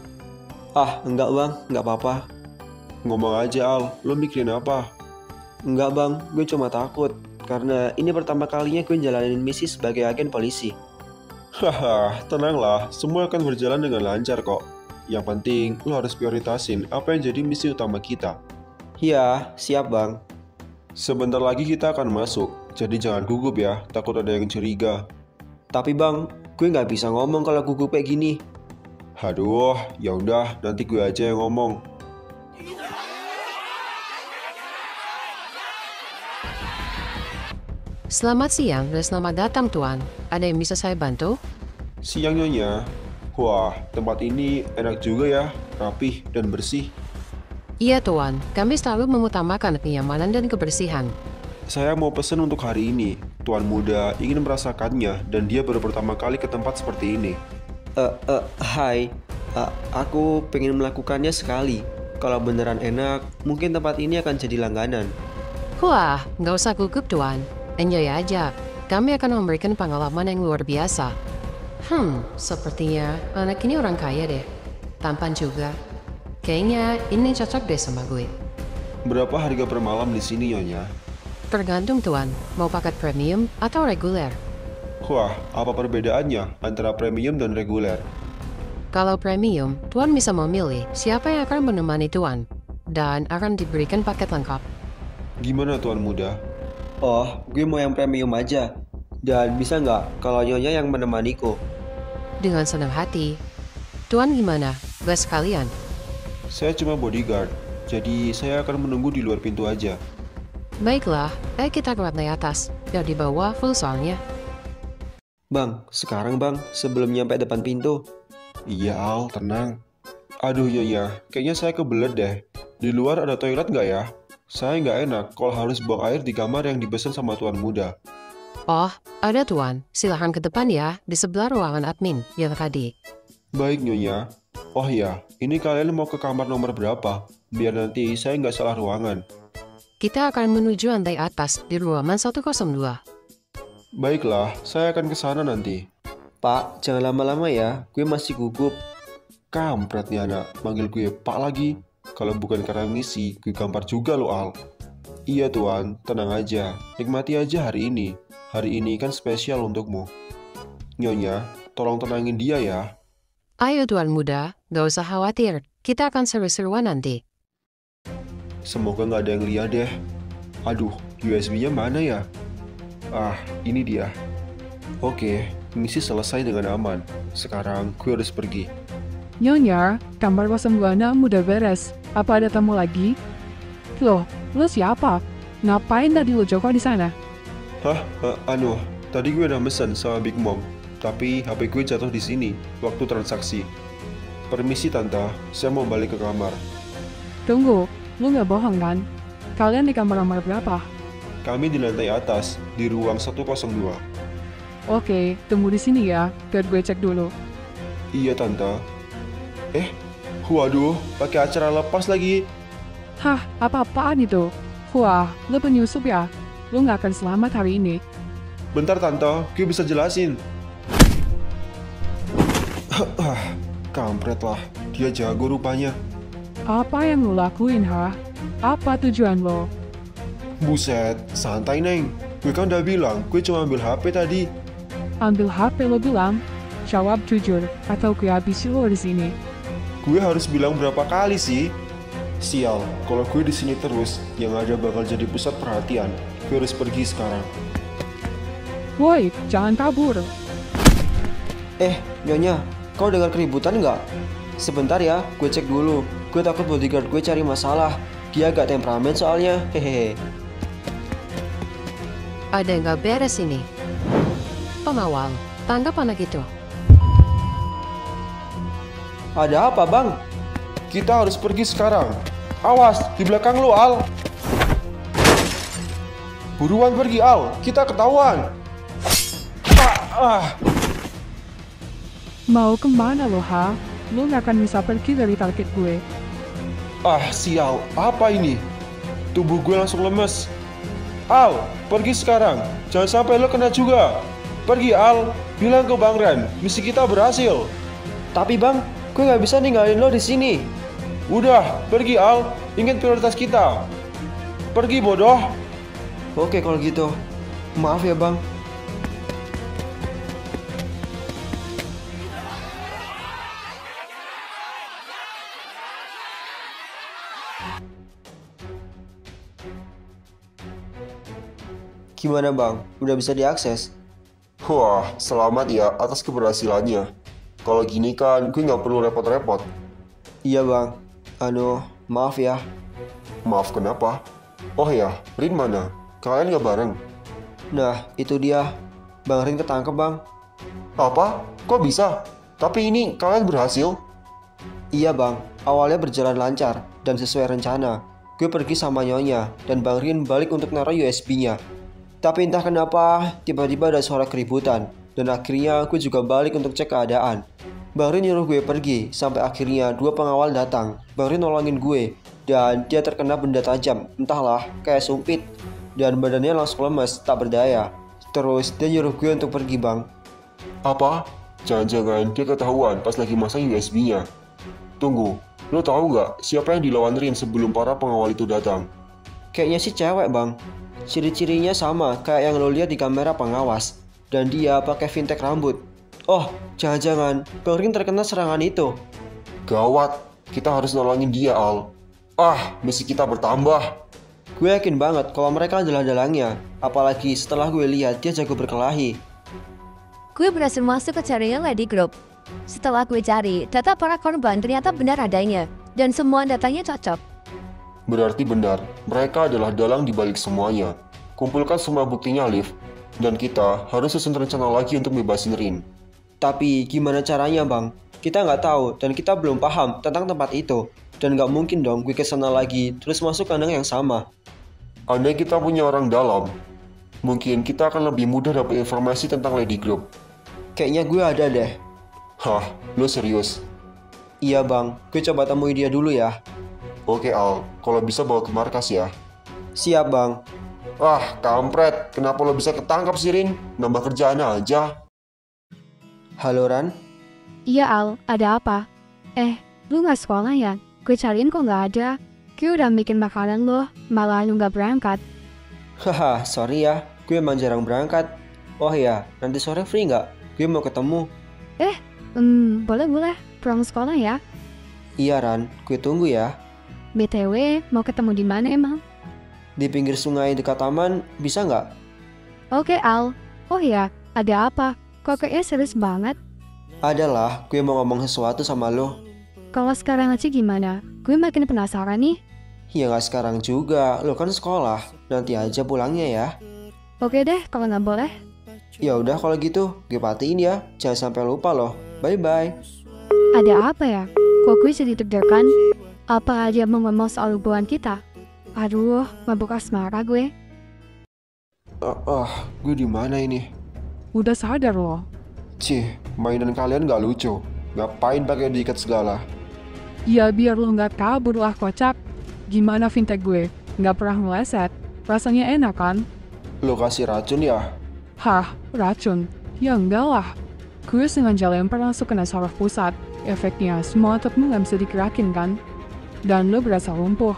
Enggak bang, nggak apa-apa. Ngomong aja, Al, lo mikirin apa? Enggak bang, gue cuma takut. Karena ini pertama kalinya gue jalanin misi sebagai agen polisi. Haha, tenanglah, semua akan berjalan dengan lancar kok. Yang penting, lo harus prioritasin apa yang jadi misi utama kita. Iya, siap bang. Sebentar lagi kita akan masuk, jadi jangan gugup ya, takut ada yang curiga. Tapi bang, gue nggak bisa ngomong kalau gugup kayak gini. Aduh, ya udah, nanti gue aja yang ngomong. Selamat siang dan selamat datang Tuan. Ada yang bisa saya bantu? Siang Nyonya. Wah, tempat ini enak juga ya, rapih dan bersih. Iya Tuan, kami selalu mengutamakan kenyamanan dan kebersihan. Saya mau pesen untuk hari ini. Tuan muda ingin merasakannya dan dia baru pertama kali ke tempat seperti ini. Hai. Aku pengen melakukannya sekali. Kalau beneran enak, mungkin tempat ini akan jadi langganan. Wah, nggak usah gugup Tuan. Enjoy aja. Kami akan memberikan pengalaman yang luar biasa. Sepertinya anak ini orang kaya deh. Tampan juga. Kayaknya ini cocok deh sama gue. Berapa harga per malam di sini, Nyonya? Tergantung Tuan, mau paket premium atau reguler. Wah, apa perbedaannya antara premium dan reguler? Kalau premium, Tuan bisa memilih siapa yang akan menemani Tuan. dan akan diberikan paket lengkap. Gimana Tuan Muda? Oh, gue mau yang premium aja. Dan bisa nggak kalau Nyonya yang menemaniku? Dengan senang hati. Tuan gimana? Gak sekalian? Saya cuma bodyguard, jadi saya akan menunggu di luar pintu aja. Baiklah, ayo kita ke lantai atas. Biar di bawah full soalnya. Bang, sekarang bang, sebelum nyampe depan pintu. Iya Al, tenang. Aduh Nyonya, kayaknya saya kebelet deh. Di luar ada toilet nggak ya? Saya nggak enak kalau harus buang air di kamar yang dipesan sama Tuan Muda. Oh, ada Tuan. Silahkan ke depan ya, di sebelah ruangan admin, yang tadi. Baik Nyonya. Oh ya, ini kalian mau ke kamar nomor berapa? Biar nanti saya nggak salah ruangan. Kita akan menuju lantai atas di ruangan 102. Baiklah, saya akan ke sana nanti. Pak, jangan lama-lama ya, gue masih gugup. Kampret nih anak, manggil gue Pak lagi. Kalau bukan karena misi, gue gampar juga lo Al. Iya Tuan, tenang aja. Nikmati aja hari ini. Hari ini kan spesial untukmu. Nyonya, tolong tenangin dia ya. Ayo Tuan Muda, gak usah khawatir. Kita akan seru-seruan nanti. Semoga nggak ada yang lihat deh. Aduh, USB-nya mana ya? Ah, ini dia. Oke, misi selesai dengan aman. Sekarang gue harus pergi. Nyonya, kamar 206 udah beres. Apa ada tamu lagi? Loh, lo siapa? Ngapain tadi lo joko di sana? Hah? Tadi gue udah mesen sama Big Mom. Tapi HP gue jatuh di sini waktu transaksi. Permisi Tante, saya mau balik ke kamar. Tunggu, lo nggak bohong kan? Kalian di kamar nomor berapa? Kami di lantai atas, di ruang 102. Oke, tunggu di sini ya, biar gue cek dulu. Iya Tante. Waduh, pakai acara lepas lagi. Hah, apa-apaan itu? Wah, lo penyusup ya? Lo nggak akan selamat hari ini. Bentar Tante, gue bisa jelasin. Kampret lah, dia jago rupanya. Apa yang lo lakuin, ha? Apa tujuan lo? Buset, santai Neng. Gue kan udah bilang, gue cuma ambil HP tadi. Ambil HP lo bilang? Jawab jujur, atau gue habisin lo di sini. Gue harus bilang berapa kali sih? Sial, kalau gue di sini terus, yang ada bakal jadi pusat perhatian. Gue harus pergi sekarang. Woi, jangan kabur. Nyonya, kau dengar keributan nggak? Sebentar ya, gue cek dulu. Gue takut bodyguard gue cari masalah. Dia agak temperamen soalnya, hehehe. Ada yang gak beres ini. Pengawal, tangkap anak itu. Ada apa bang? Kita harus pergi sekarang. Awas, di belakang lu Al. Buruan pergi Al, kita ketahuan. Mau kemana lo, ha? Lo nggak akan bisa pergi dari target gue. Sial, apa ini? Tubuh gue langsung lemes. Al, pergi sekarang. Jangan sampai lo kena juga. Pergi Al, bilang ke Bang Ren, misi kita berhasil. Tapi bang, gue nggak bisa ninggalin lo di sini. Udah, pergi Al. Ingat prioritas kita. Pergi bodoh. Oke kalau gitu. Maaf ya bang. Gimana bang? Udah bisa diakses? Wah, selamat ya atas keberhasilannya. Kalau gini kan gue nggak perlu repot-repot. Iya bang. Maaf ya. Maaf kenapa? Oh ya, Rin mana? Kalian nggak bareng? Nah, itu dia. Bang Rin ketangkep bang. Apa? Kok bisa? Tapi ini kalian berhasil? Iya bang, awalnya berjalan lancar dan sesuai rencana. Gue pergi sama Nyonya dan Bang Rin balik untuk naruh USB-nya. Tapi entah kenapa, tiba-tiba ada suara keributan. Dan akhirnya gue juga balik untuk cek keadaan. Bang Rin nyuruh gue pergi, sampai akhirnya 2 pengawal datang. Bang Rin nolongin gue, dan dia terkena benda tajam, entahlah, kayak sumpit. Dan badannya langsung lemes, tak berdaya. Terus dia nyuruh gue untuk pergi bang. Apa? Jangan-jangan dia ketahuan pas lagi masang USB-nya. Tunggu, lo tahu nggak siapa yang dilawan Rin sebelum para pengawal itu datang? Kayaknya sih cewek bang. Ciri-cirinya sama kayak yang lo lihat di kamera pengawas. Dan dia pakai fintech rambut. Oh, jangan-jangan Bang Rin terkena serangan itu. Gawat, kita harus nolongin dia Al. Misi kita bertambah. Gue yakin banget kalau mereka adalah dalangnya, apalagi setelah gue lihat dia jago berkelahi. Gue berhasil masuk ke jaringan Lady Group. Setelah gue cari, data para korban ternyata benar adanya, dan semua datanya cocok. Berarti benar, mereka adalah dalang di balik semuanya. Kumpulkan semua buktinya, Liv. Dan kita harus susun rencana lagi untuk bebasin Rin. Tapi gimana caranya bang? Kita nggak tahu dan kita belum paham tentang tempat itu. Dan nggak mungkin dong gue kesana lagi terus masuk kandang yang sama. Andai kita punya orang dalam, mungkin kita akan lebih mudah dapat informasi tentang Lady Group. Kayaknya gue ada deh. Hah, lo serius? Iya bang, gue coba temui dia dulu ya. Oke Al, kalau bisa bawa ke markas ya. Siap bang. Kampret, kenapa lo bisa ketangkap sih Rin? Nambah kerjaan aja. Halo Ran? Iya Al, ada apa? Lu nggak sekolah ya? Gue cariin kok nggak ada. Gue udah bikin makanan lo, malah lu nggak berangkat. Haha, sorry ya, gue emang jarang berangkat. Oh ya, nanti sore free nggak? Gue mau ketemu. Boleh, pulang sekolah ya. Iya Ran, gue tunggu ya. BTW, mau ketemu di mana emang? Di pinggir sungai dekat taman, bisa nggak? Oke Al. Oh ya, ada apa? Kok kayaknya serius banget? Adalah, gue mau ngomong sesuatu sama lo. Kalau sekarang aja gimana? Gue makin penasaran nih. Ya nggak sekarang juga, lo kan sekolah. Nanti aja pulangnya ya. Oke deh, kalau nggak boleh. Ya udah kalau gitu, gue patiin ya. Jangan sampai lupa loh. Bye-bye. Ada apa ya? Kok gue jadi deg-degan? Apa aja mau ngomong soal hubungan kita? Aduh, mabuk asmara gue. Gue di mana ini? Udah sadar loh. Cih, mainan kalian nggak lucu. Ngapain pakai diikat segala? Ya biar lo nggak kabur lah kocak. Gimana fintech gue? Nggak pernah meleset. Rasanya enak kan? Lo kasih racun ya? Hah, racun? Ya enggak lah. Gue sengaja lempar langsung kena saraf pusat. Efeknya semua otakmu nggak bisa digerakin kan? Dan lo berasa lumpuh.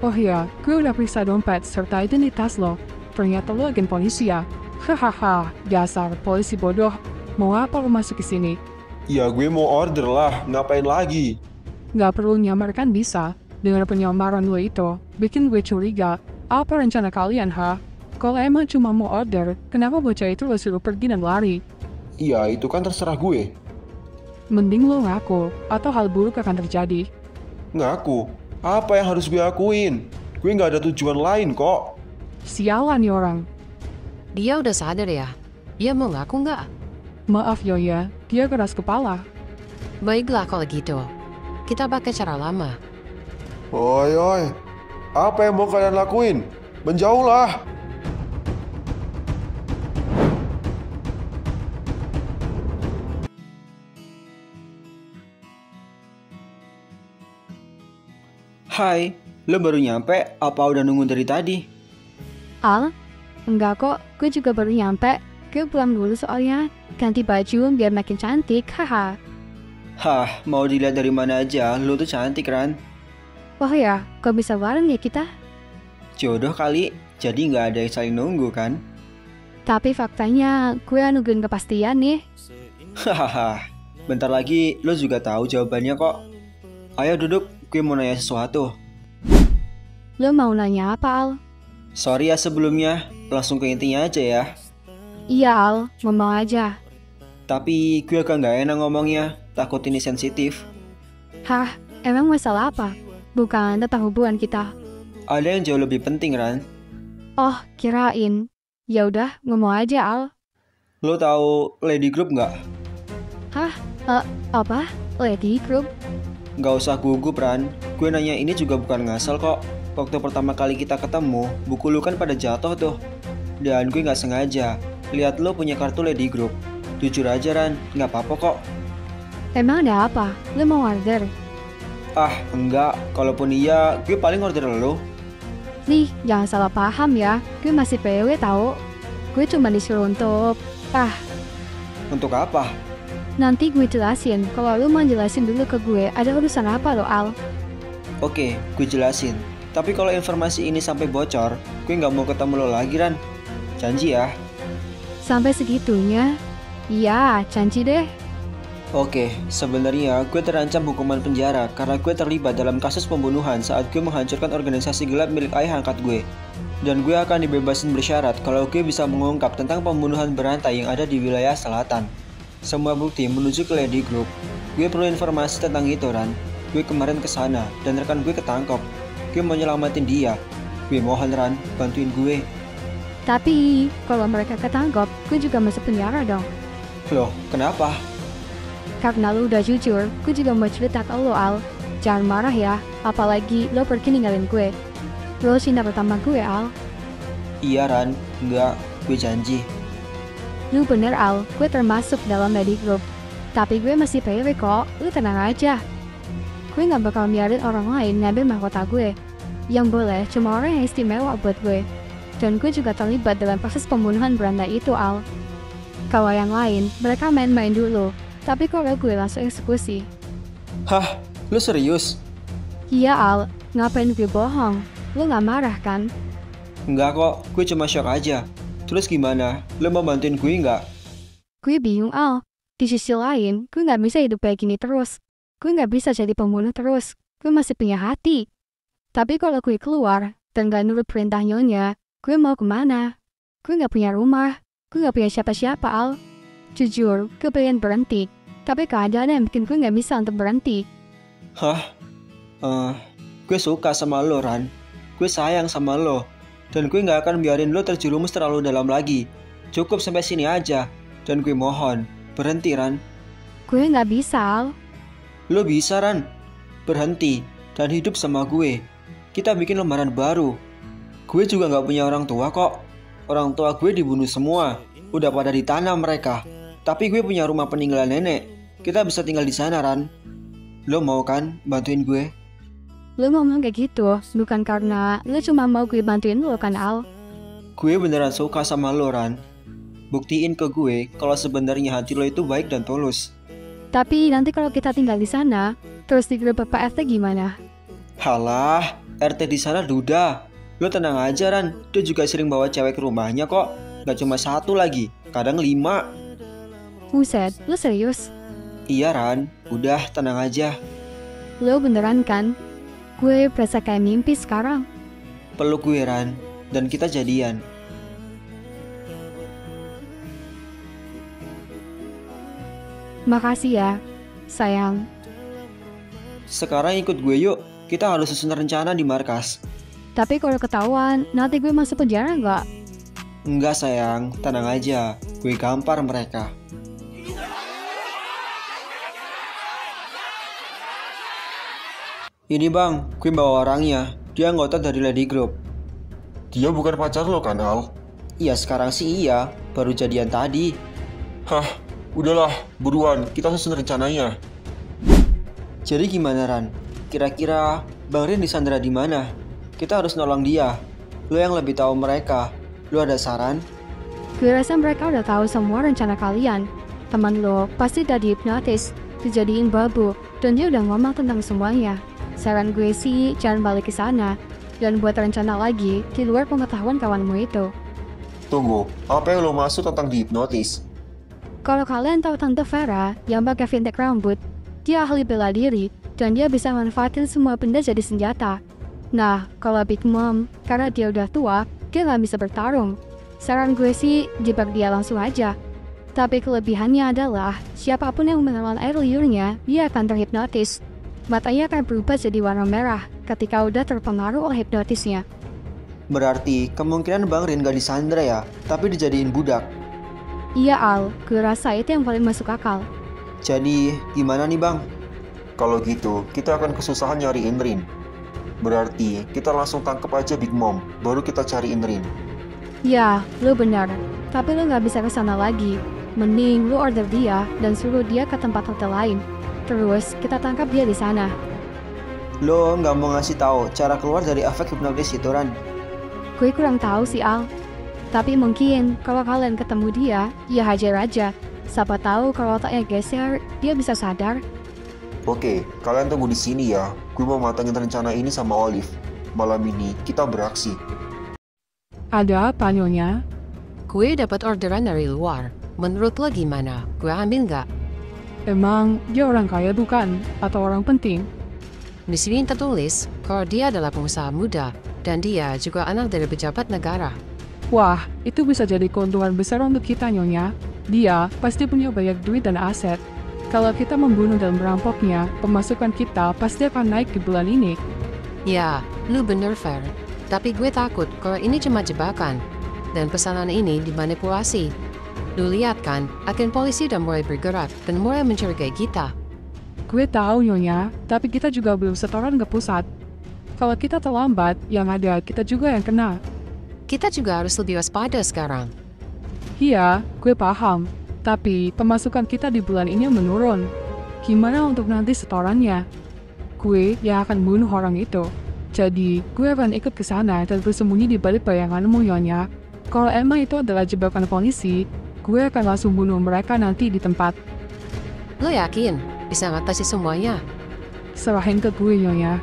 Oh ya, gue udah periksa dompet serta identitas lo. Ternyata lo agen polisi ya. Hahaha, dasar polisi bodoh. Mau apa lo masuk ke sini? Ya gue mau order lah, ngapain lagi? Nggak perlu nyamar kan bisa. Dengan penyamaran lo itu, bikin gue curiga. Apa rencana kalian, ha? Kalau emang cuma mau order, kenapa bocah itu lo suruh pergi dan lari? Iya, itu kan terserah gue. Mending lo ngaku, atau hal buruk akan terjadi. Ngaku? Apa yang harus gue akuin? Gue nggak ada tujuan lain kok. Sialan nih orang. Dia udah sadar ya? Dia mau ngaku nggak? Maaf Yoya, dia keras kepala. Baiklah kalau gitu. Kita pakai cara lama. Oi, apa yang mau kalian lakuin? Menjauhlah! Hai, lo baru nyampe? Apa udah nunggu dari tadi? Al? Enggak kok, gue juga baru nyampe. Gue pulang dulu soalnya. Ganti baju biar makin cantik, haha. Hah, mau dilihat dari mana aja, lo tuh cantik Ran. Wah ya, kok bisa bareng ya kita? Jodoh kali, jadi nggak ada yang saling nunggu kan? Tapi faktanya, gue nungguin kepastian nih. Hahaha, bentar lagi lo juga tahu jawabannya kok. Ayo duduk, gue mau nanya sesuatu. Lo mau nanya apa, Al? Sorry ya sebelumnya, langsung ke intinya aja ya. Iya, Al, ngomong aja. Tapi gue agak nggak enak ngomongnya, takut ini sensitif. Hah, emang masalah apa? Bukan tentang hubungan kita. Ada yang jauh lebih penting, Ran. Oh, kirain. Ya udah, ngomong aja, Al. Lo tahu Lady Group nggak? Hah? Apa? Lady Group? Nggak usah gugup, Ran. Gue nanya ini juga bukan ngasal kok. Waktu pertama kali kita ketemu, buku lu kan pada jatuh tuh. Dan gue nggak sengaja lihat lo punya kartu Lady Group. Jujur aja, Ran, nggak apa-apa kok. Emang ada apa? Lo mau order? Ah, enggak. Kalaupun iya, gue paling order lo. Nih, jangan salah paham ya. Gue masih PW tahu. Gue cuma disuruh untuk... Untuk apa? Nanti gue jelasin. Kalau lo mau jelasin dulu ke gue, ada urusan apa lo, Al? Oke, gue jelasin. Tapi kalau informasi ini sampai bocor, gue nggak mau ketemu lo lagi, Ran. Janji ya. Sampai segitunya? Iya, janji deh. Oke, sebenarnya gue terancam hukuman penjara karena gue terlibat dalam kasus pembunuhan saat gue menghancurkan organisasi gelap milik ayah angkat gue. Dan gue akan dibebasin bersyarat kalau gue bisa mengungkap tentang pembunuhan berantai yang ada di wilayah selatan. Semua bukti menuju ke Lady Group. Gue perlu informasi tentang itu, Ran. Gue kemarin ke sana dan rekan gue ketangkep. Gue mau nyelamatin dia. Gue mohon, Ran, bantuin gue. Tapi, kalau mereka ketangkep, gue juga masuk penjara dong. Loh, kenapa? Karena lu udah jujur, gue juga mau cerita ke lo, Al. Jangan marah ya, apalagi lo pergi ninggalin gue. Lo cinta pertama gue, Al. Iya, Ran. Enggak, gue janji. Lu bener, Al, gue termasuk dalam Lady Group. Tapi gue masih pede kok, lu tenang aja. Gue gak bakal biarin orang lain ngambil mahkota gue. Yang boleh cuma orang yang istimewa buat gue. Dan gue juga terlibat dalam proses pembunuhan berantai itu, Al. Kalau yang lain, mereka main-main dulu. Tapi kalau gue langsung eksekusi. Hah? Lu serius? Iya, Al. Ngapain gue bohong? Lu gak marah kan? Enggak kok, gue cuma shock aja. Terus gimana? Lu mau bantuin gue nggak? Gue bingung, Al. Di sisi lain, gue gak bisa hidup kayak gini terus. Gue gak bisa jadi pembunuh terus. Gue masih punya hati. Tapi kalau gue keluar dan gak nurut perintah nyonya, gue mau kemana? Gue gak punya rumah. Gue gak punya siapa-siapa, Al. Jujur, gue pengen berhenti. Tapi keadaan yang bikin gue gak bisa untuk berhenti. Hah? Gue suka sama lo, Ran. Gue sayang sama lo. Dan gue gak akan biarin lo terjerumus terlalu dalam lagi. Cukup sampai sini aja. Dan gue mohon, berhenti, Ran. Gue gak bisa, Al. Lo bisa, Ran. Berhenti dan hidup sama gue. Kita bikin lembaran baru. Gue juga gak punya orang tua kok. Orang tua gue dibunuh semua. Udah pada ditanam mereka. Tapi gue punya rumah peninggalan nenek. Kita bisa tinggal di sana, Ran. Lo mau kan bantuin gue? Lo ngomong kayak gitu, bukan karena lo cuma mau gue bantuin lo kan, Al? Gue beneran suka sama lo, Ran. Buktiin ke gue kalau sebenarnya hati lo itu baik dan tulus. Tapi nanti kalau kita tinggal di sana, terus digerebek Pak RT gimana? Halah, RT di sana duda. Lo tenang aja, Ran. Dia juga sering bawa cewek ke rumahnya kok. Gak cuma 1 lagi, kadang 5. Buset, lo serius? Iya, Ran. Udah, tenang aja. Lo beneran kan? Gue berasa kayak mimpi sekarang. Peluk gue, Ran. Dan kita jadian. Makasih ya, sayang. Sekarang ikut gue yuk. Kita harus susun rencana di markas. Tapi kalau ketahuan, nanti gue masuk penjara nggak? Enggak, sayang. Tenang aja. Gue gampar mereka. Ini bang, gue bawa orangnya. Dia anggota dari Lady Group. Dia bukan pacar lo kan, Al? Iya, sekarang sih iya. Baru jadian tadi. Hah, udahlah, buruan. Kita susun rencananya. Jadi gimana, Ran? Kira-kira Bang Rin disandera di mana? Kita harus nolong dia. Lo yang lebih tahu mereka. Lo ada saran? Gue rasa mereka udah tahu semua rencana kalian. Teman lo pasti udah dihipnotis, dijadiin babu, dan dia udah ngomong tentang semuanya. Saran gue sih jangan balik ke sana dan buat rencana lagi di luar pengetahuan kawanmu itu. Tunggu, apa yang lo maksud tentang dihipnotis? Kalau kalian tahu Tante Vera yang pakai fintech rambut, dia ahli bela diri dan dia bisa manfaatin semua benda jadi senjata. Nah, kalau Big Mom, karena dia udah tua, dia nggak bisa bertarung. Saran gue sih jebak dia langsung aja. Tapi kelebihannya adalah siapapun yang menelan air liurnya, dia akan terhipnotis. Matanya akan berubah jadi warna merah ketika udah terpengaruh oleh hipnotisnya. Berarti kemungkinan Bang Rin gak disandra ya, tapi dijadiin budak. Iya, Al, gue rasa itu yang paling masuk akal. Jadi gimana nih, Bang? Kalau gitu, kita akan kesusahan nyariin Rin. Berarti kita langsung tangkap aja Big Mom, baru kita cariin Rin. Ya, lo benar. Tapi lo gak bisa kesana lagi. Mending lo order dia dan suruh dia ke tempat hotel lain. Terus kita tangkap dia di sana. Lo nggak mau ngasih tahu cara keluar dari efek hipnotis itu, Ran? Gue kurang tahu sih, Al. Tapi mungkin kalau kalian ketemu dia, ya hajar aja. Siapa tahu kalau otaknya geser, dia bisa sadar. Oke, kalian tunggu di sini ya. Gue mau matangin rencana ini sama Olive. Malam ini kita beraksi. Ada apa, Nyonya? Gue dapat orderan dari luar. Menurut lo gimana? Gue ambil nggak? Emang dia orang kaya bukan? Atau orang penting? Di sini tertulis kalau dia adalah pengusaha muda dan dia juga anak dari pejabat negara. Wah, itu bisa jadi keuntungan besar untuk kita, Nyonya. Dia pasti punya banyak duit dan aset. Kalau kita membunuh dan merampoknya, pemasukan kita pasti akan naik di bulan ini. Ya, lu bener, Fer. Tapi gue takut kalau ini cuma jebakan. Dan pesanan ini dimanipulasi. Lu lihat kan, agen polisi udah mulai bergerak dan mulai mencurigai kita. Gue tahu, Nyonya, tapi kita juga belum setoran ke pusat. Kalau kita terlambat, yang ada kita juga yang kena. Kita juga harus lebih waspada sekarang. Iya, gue paham. Tapi pemasukan kita di bulan ini menurun. Gimana untuk nanti setorannya? Gue yang akan bunuh orang itu. Jadi, gue akan ikut ke sana dan bersembunyi di balik bayanganmu, Nyonya. Kalau emang itu adalah jebakan polisi, gue akan langsung bunuh mereka nanti di tempat. Lo yakin bisa ngatasi semuanya? Serahin ke gue, Nyonya.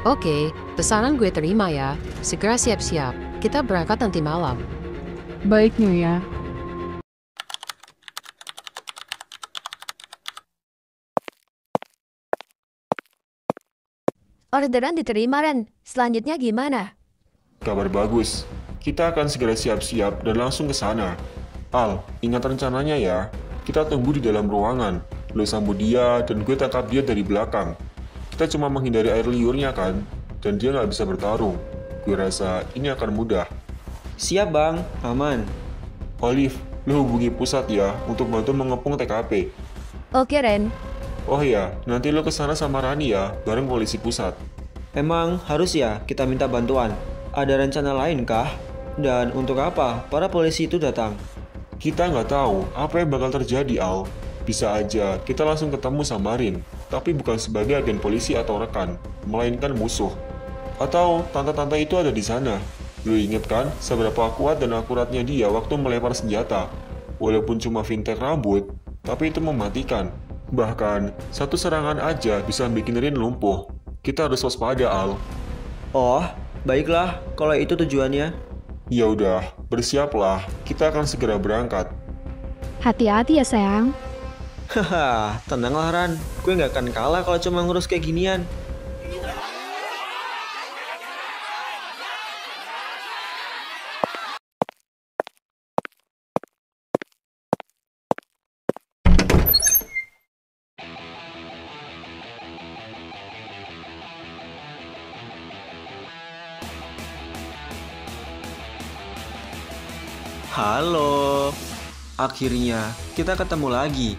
Oke, pesanan gue terima ya. Segera siap-siap. Kita berangkat nanti malam. Baik, Nyonya. Orderan diterima, Ren. Selanjutnya gimana? Kabar bagus. Kita akan segera siap-siap dan langsung ke sana. Al, ingat rencananya ya. Kita tunggu di dalam ruangan. Lo sambut dia dan gue tangkap dia dari belakang. Kita cuma menghindari air liurnya kan? Dan dia nggak bisa bertarung. Gue rasa ini akan mudah. Siap bang, aman. Olive, lo hubungi pusat ya untuk bantu mengepung TKP. Oke, Ren. Oh iya, nanti lo kesana sama Rani ya, bareng polisi pusat. Emang harus ya kita minta bantuan? Ada rencana lain kah? Dan untuk apa para polisi itu datang? Kita nggak tahu apa yang bakal terjadi, Al. Bisa aja kita langsung ketemu sama Rin, tapi bukan sebagai agen polisi atau rekan, melainkan musuh. Atau tante-tante itu ada di sana. Lu inget kan seberapa kuat dan akuratnya dia waktu melempar senjata? Walaupun cuma vintek rambut, tapi itu mematikan. Bahkan, satu serangan aja bisa bikin Rin lumpuh. Kita harus waspada, Al. Oh, baiklah kalau itu tujuannya. Ya udah, bersiaplah. Kita akan segera berangkat. Hati-hati ya sayang. Haha, tenanglah Ran. Gue nggak akan kalah kalau cuma ngurus kayak ginian. Halo, akhirnya kita ketemu lagi.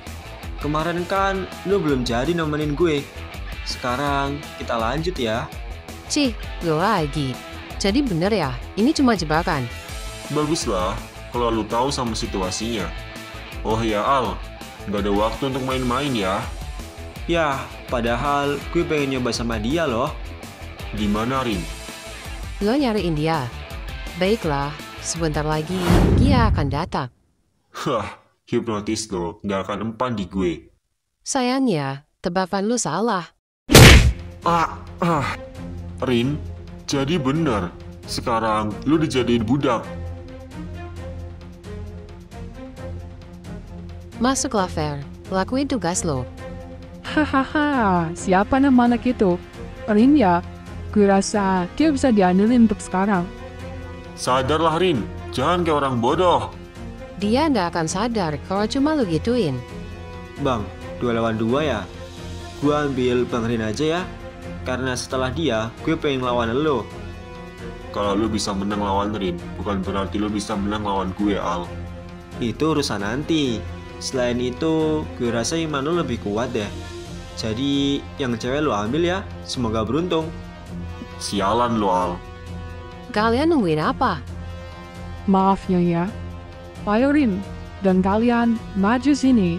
Kemarin kan lu belum jadi nemenin gue. Sekarang kita lanjut ya. Cih, lo lagi. Jadi bener ya, ini cuma jebakan. Baguslah, kalau lu tahu sama situasinya. Oh ya Al, nggak ada waktu untuk main-main ya. Ya, padahal gue pengen nyoba sama dia loh. Gimana Rin? Lo nyariin dia. Baiklah, sebentar lagi dia akan datang. Hah, hipnotis lo nggak akan empan di gue. Sayangnya, tebakan lo salah. Rin, jadi bener. Sekarang lu dijadiin budak. Masuklah, Fer. Lakuin tugas lo. Hahaha, siapa nama anak itu? Rin ya? Gue rasa dia bisa diandelin untuk sekarang. Sadarlah Rin, jangan kayak orang bodoh. Dia ndak akan sadar kalau cuma lo gituin. Bang, 2 lawan 2 ya? Gue ambil Bang Rin aja ya. Karena setelah dia, gue pengen lawan lo. Kalau lu bisa menang lawan Rin, bukan berarti lu bisa menang lawan gue, Al. Itu urusan nanti. Selain itu, gue rasa iman lo lebih kuat deh. Jadi, yang cewek lo ambil ya. Semoga beruntung. Sialan lo, Al. Kalian nungguin apa? Maaf Nyonya. Ayo Rin, dan kalian maju sini.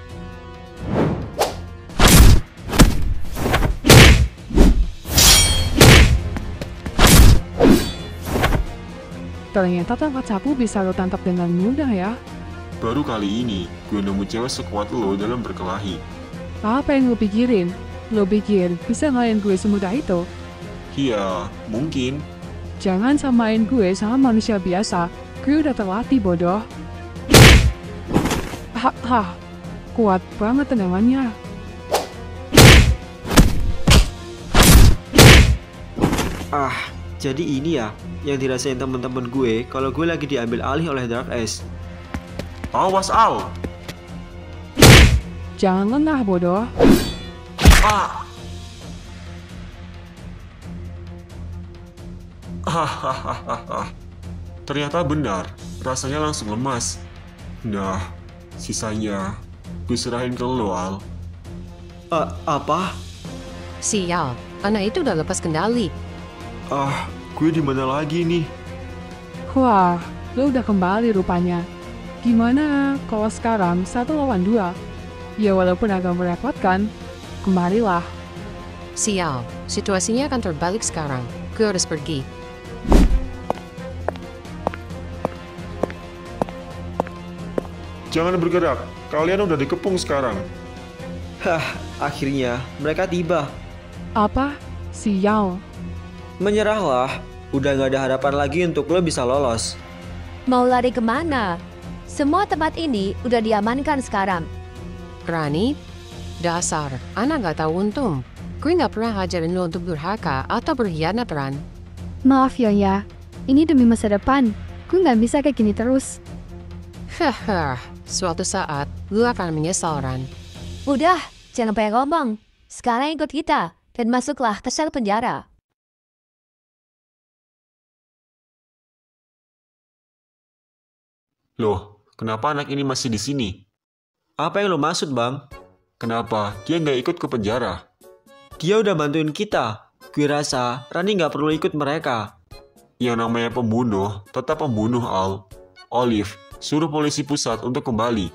Ternyata tangkap sapu bisa lo tangkap dengan mudah ya. Baru kali ini, gue nemu cewek sekuat lo dalam berkelahi. Apa yang lo pikirin? Lo pikir bisa ngalahin gue semudah itu? Iya, mungkin. Jangan samain gue sama manusia biasa. Gue udah terlatih bodoh. Kuat banget tendangannya. Jadi ini ya yang dirasain teman-teman gue kalau gue lagi diambil alih oleh Dark Ace. Awas, Al! Jangan lengah, bodoh. Hahaha. Ternyata benar, rasanya langsung lemas. Nah, sisanya gue serahin ke lo, Al. Apa? Sial, anak itu udah lepas kendali. Gue di mana lagi nih? Wah, lo udah kembali rupanya. Gimana kalau sekarang 1 lawan 2? Ya walaupun agak merepotkan, kembalilah. Sial, situasinya akan terbalik sekarang. Gue harus pergi. Jangan bergerak, kalian udah dikepung sekarang. Akhirnya mereka tiba. Apa? Sial. Menyerahlah, udah gak ada harapan lagi untuk lo bisa lolos. Mau lari kemana? Semua tempat ini udah diamankan sekarang. Rani, dasar, anak gak tahu untung. Gue gak pernah ajarin lo untuk durhaka atau berkhianat, Ran. Maaf ya, ini demi masa depan. Gue nggak bisa kayak gini terus. Haha, suatu saat lo akan menyesal, Ran. Udah, jangan banyak ngomong. Sekarang ikut kita dan masuklah ke sel penjara. Loh, kenapa anak ini masih di sini? Apa yang lo maksud, Bang? Kenapa dia nggak ikut ke penjara? Dia udah bantuin kita. Gue rasa Rani nggak perlu ikut mereka. Yang namanya pembunuh, tetap pembunuh, Al. Olive, suruh polisi pusat untuk kembali.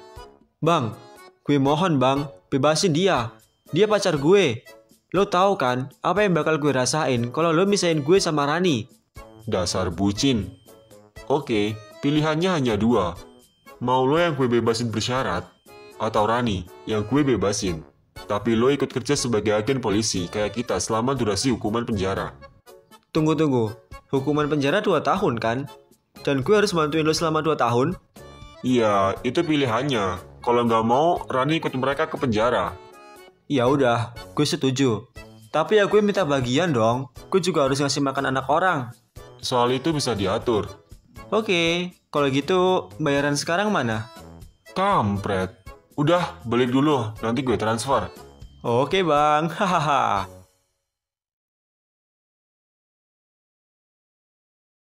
Bang, gue mohon, Bang, bebasin dia. Dia pacar gue. Lo tahu kan apa yang bakal gue rasain kalau lo misahin gue sama Rani? Dasar bucin. Oke, pilihannya hanya 2. Mau lo yang gue bebasin bersyarat, atau Rani yang gue bebasin. Tapi lo ikut kerja sebagai agen polisi kayak kita selama durasi hukuman penjara. Tunggu. Hukuman penjara 2 tahun kan? Dan gue harus bantuin lo selama 2 tahun? Iya, itu pilihannya. Kalau nggak mau, Rani ikut mereka ke penjara. Ya udah, gue setuju. Tapi ya gue minta bagian dong. Gue juga harus ngasih makan anak orang. Soal itu bisa diatur. Oke, kalau gitu bayaran sekarang mana? Kampret. Udah, balik dulu. Nanti gue transfer. Oke, Bang. Hahaha.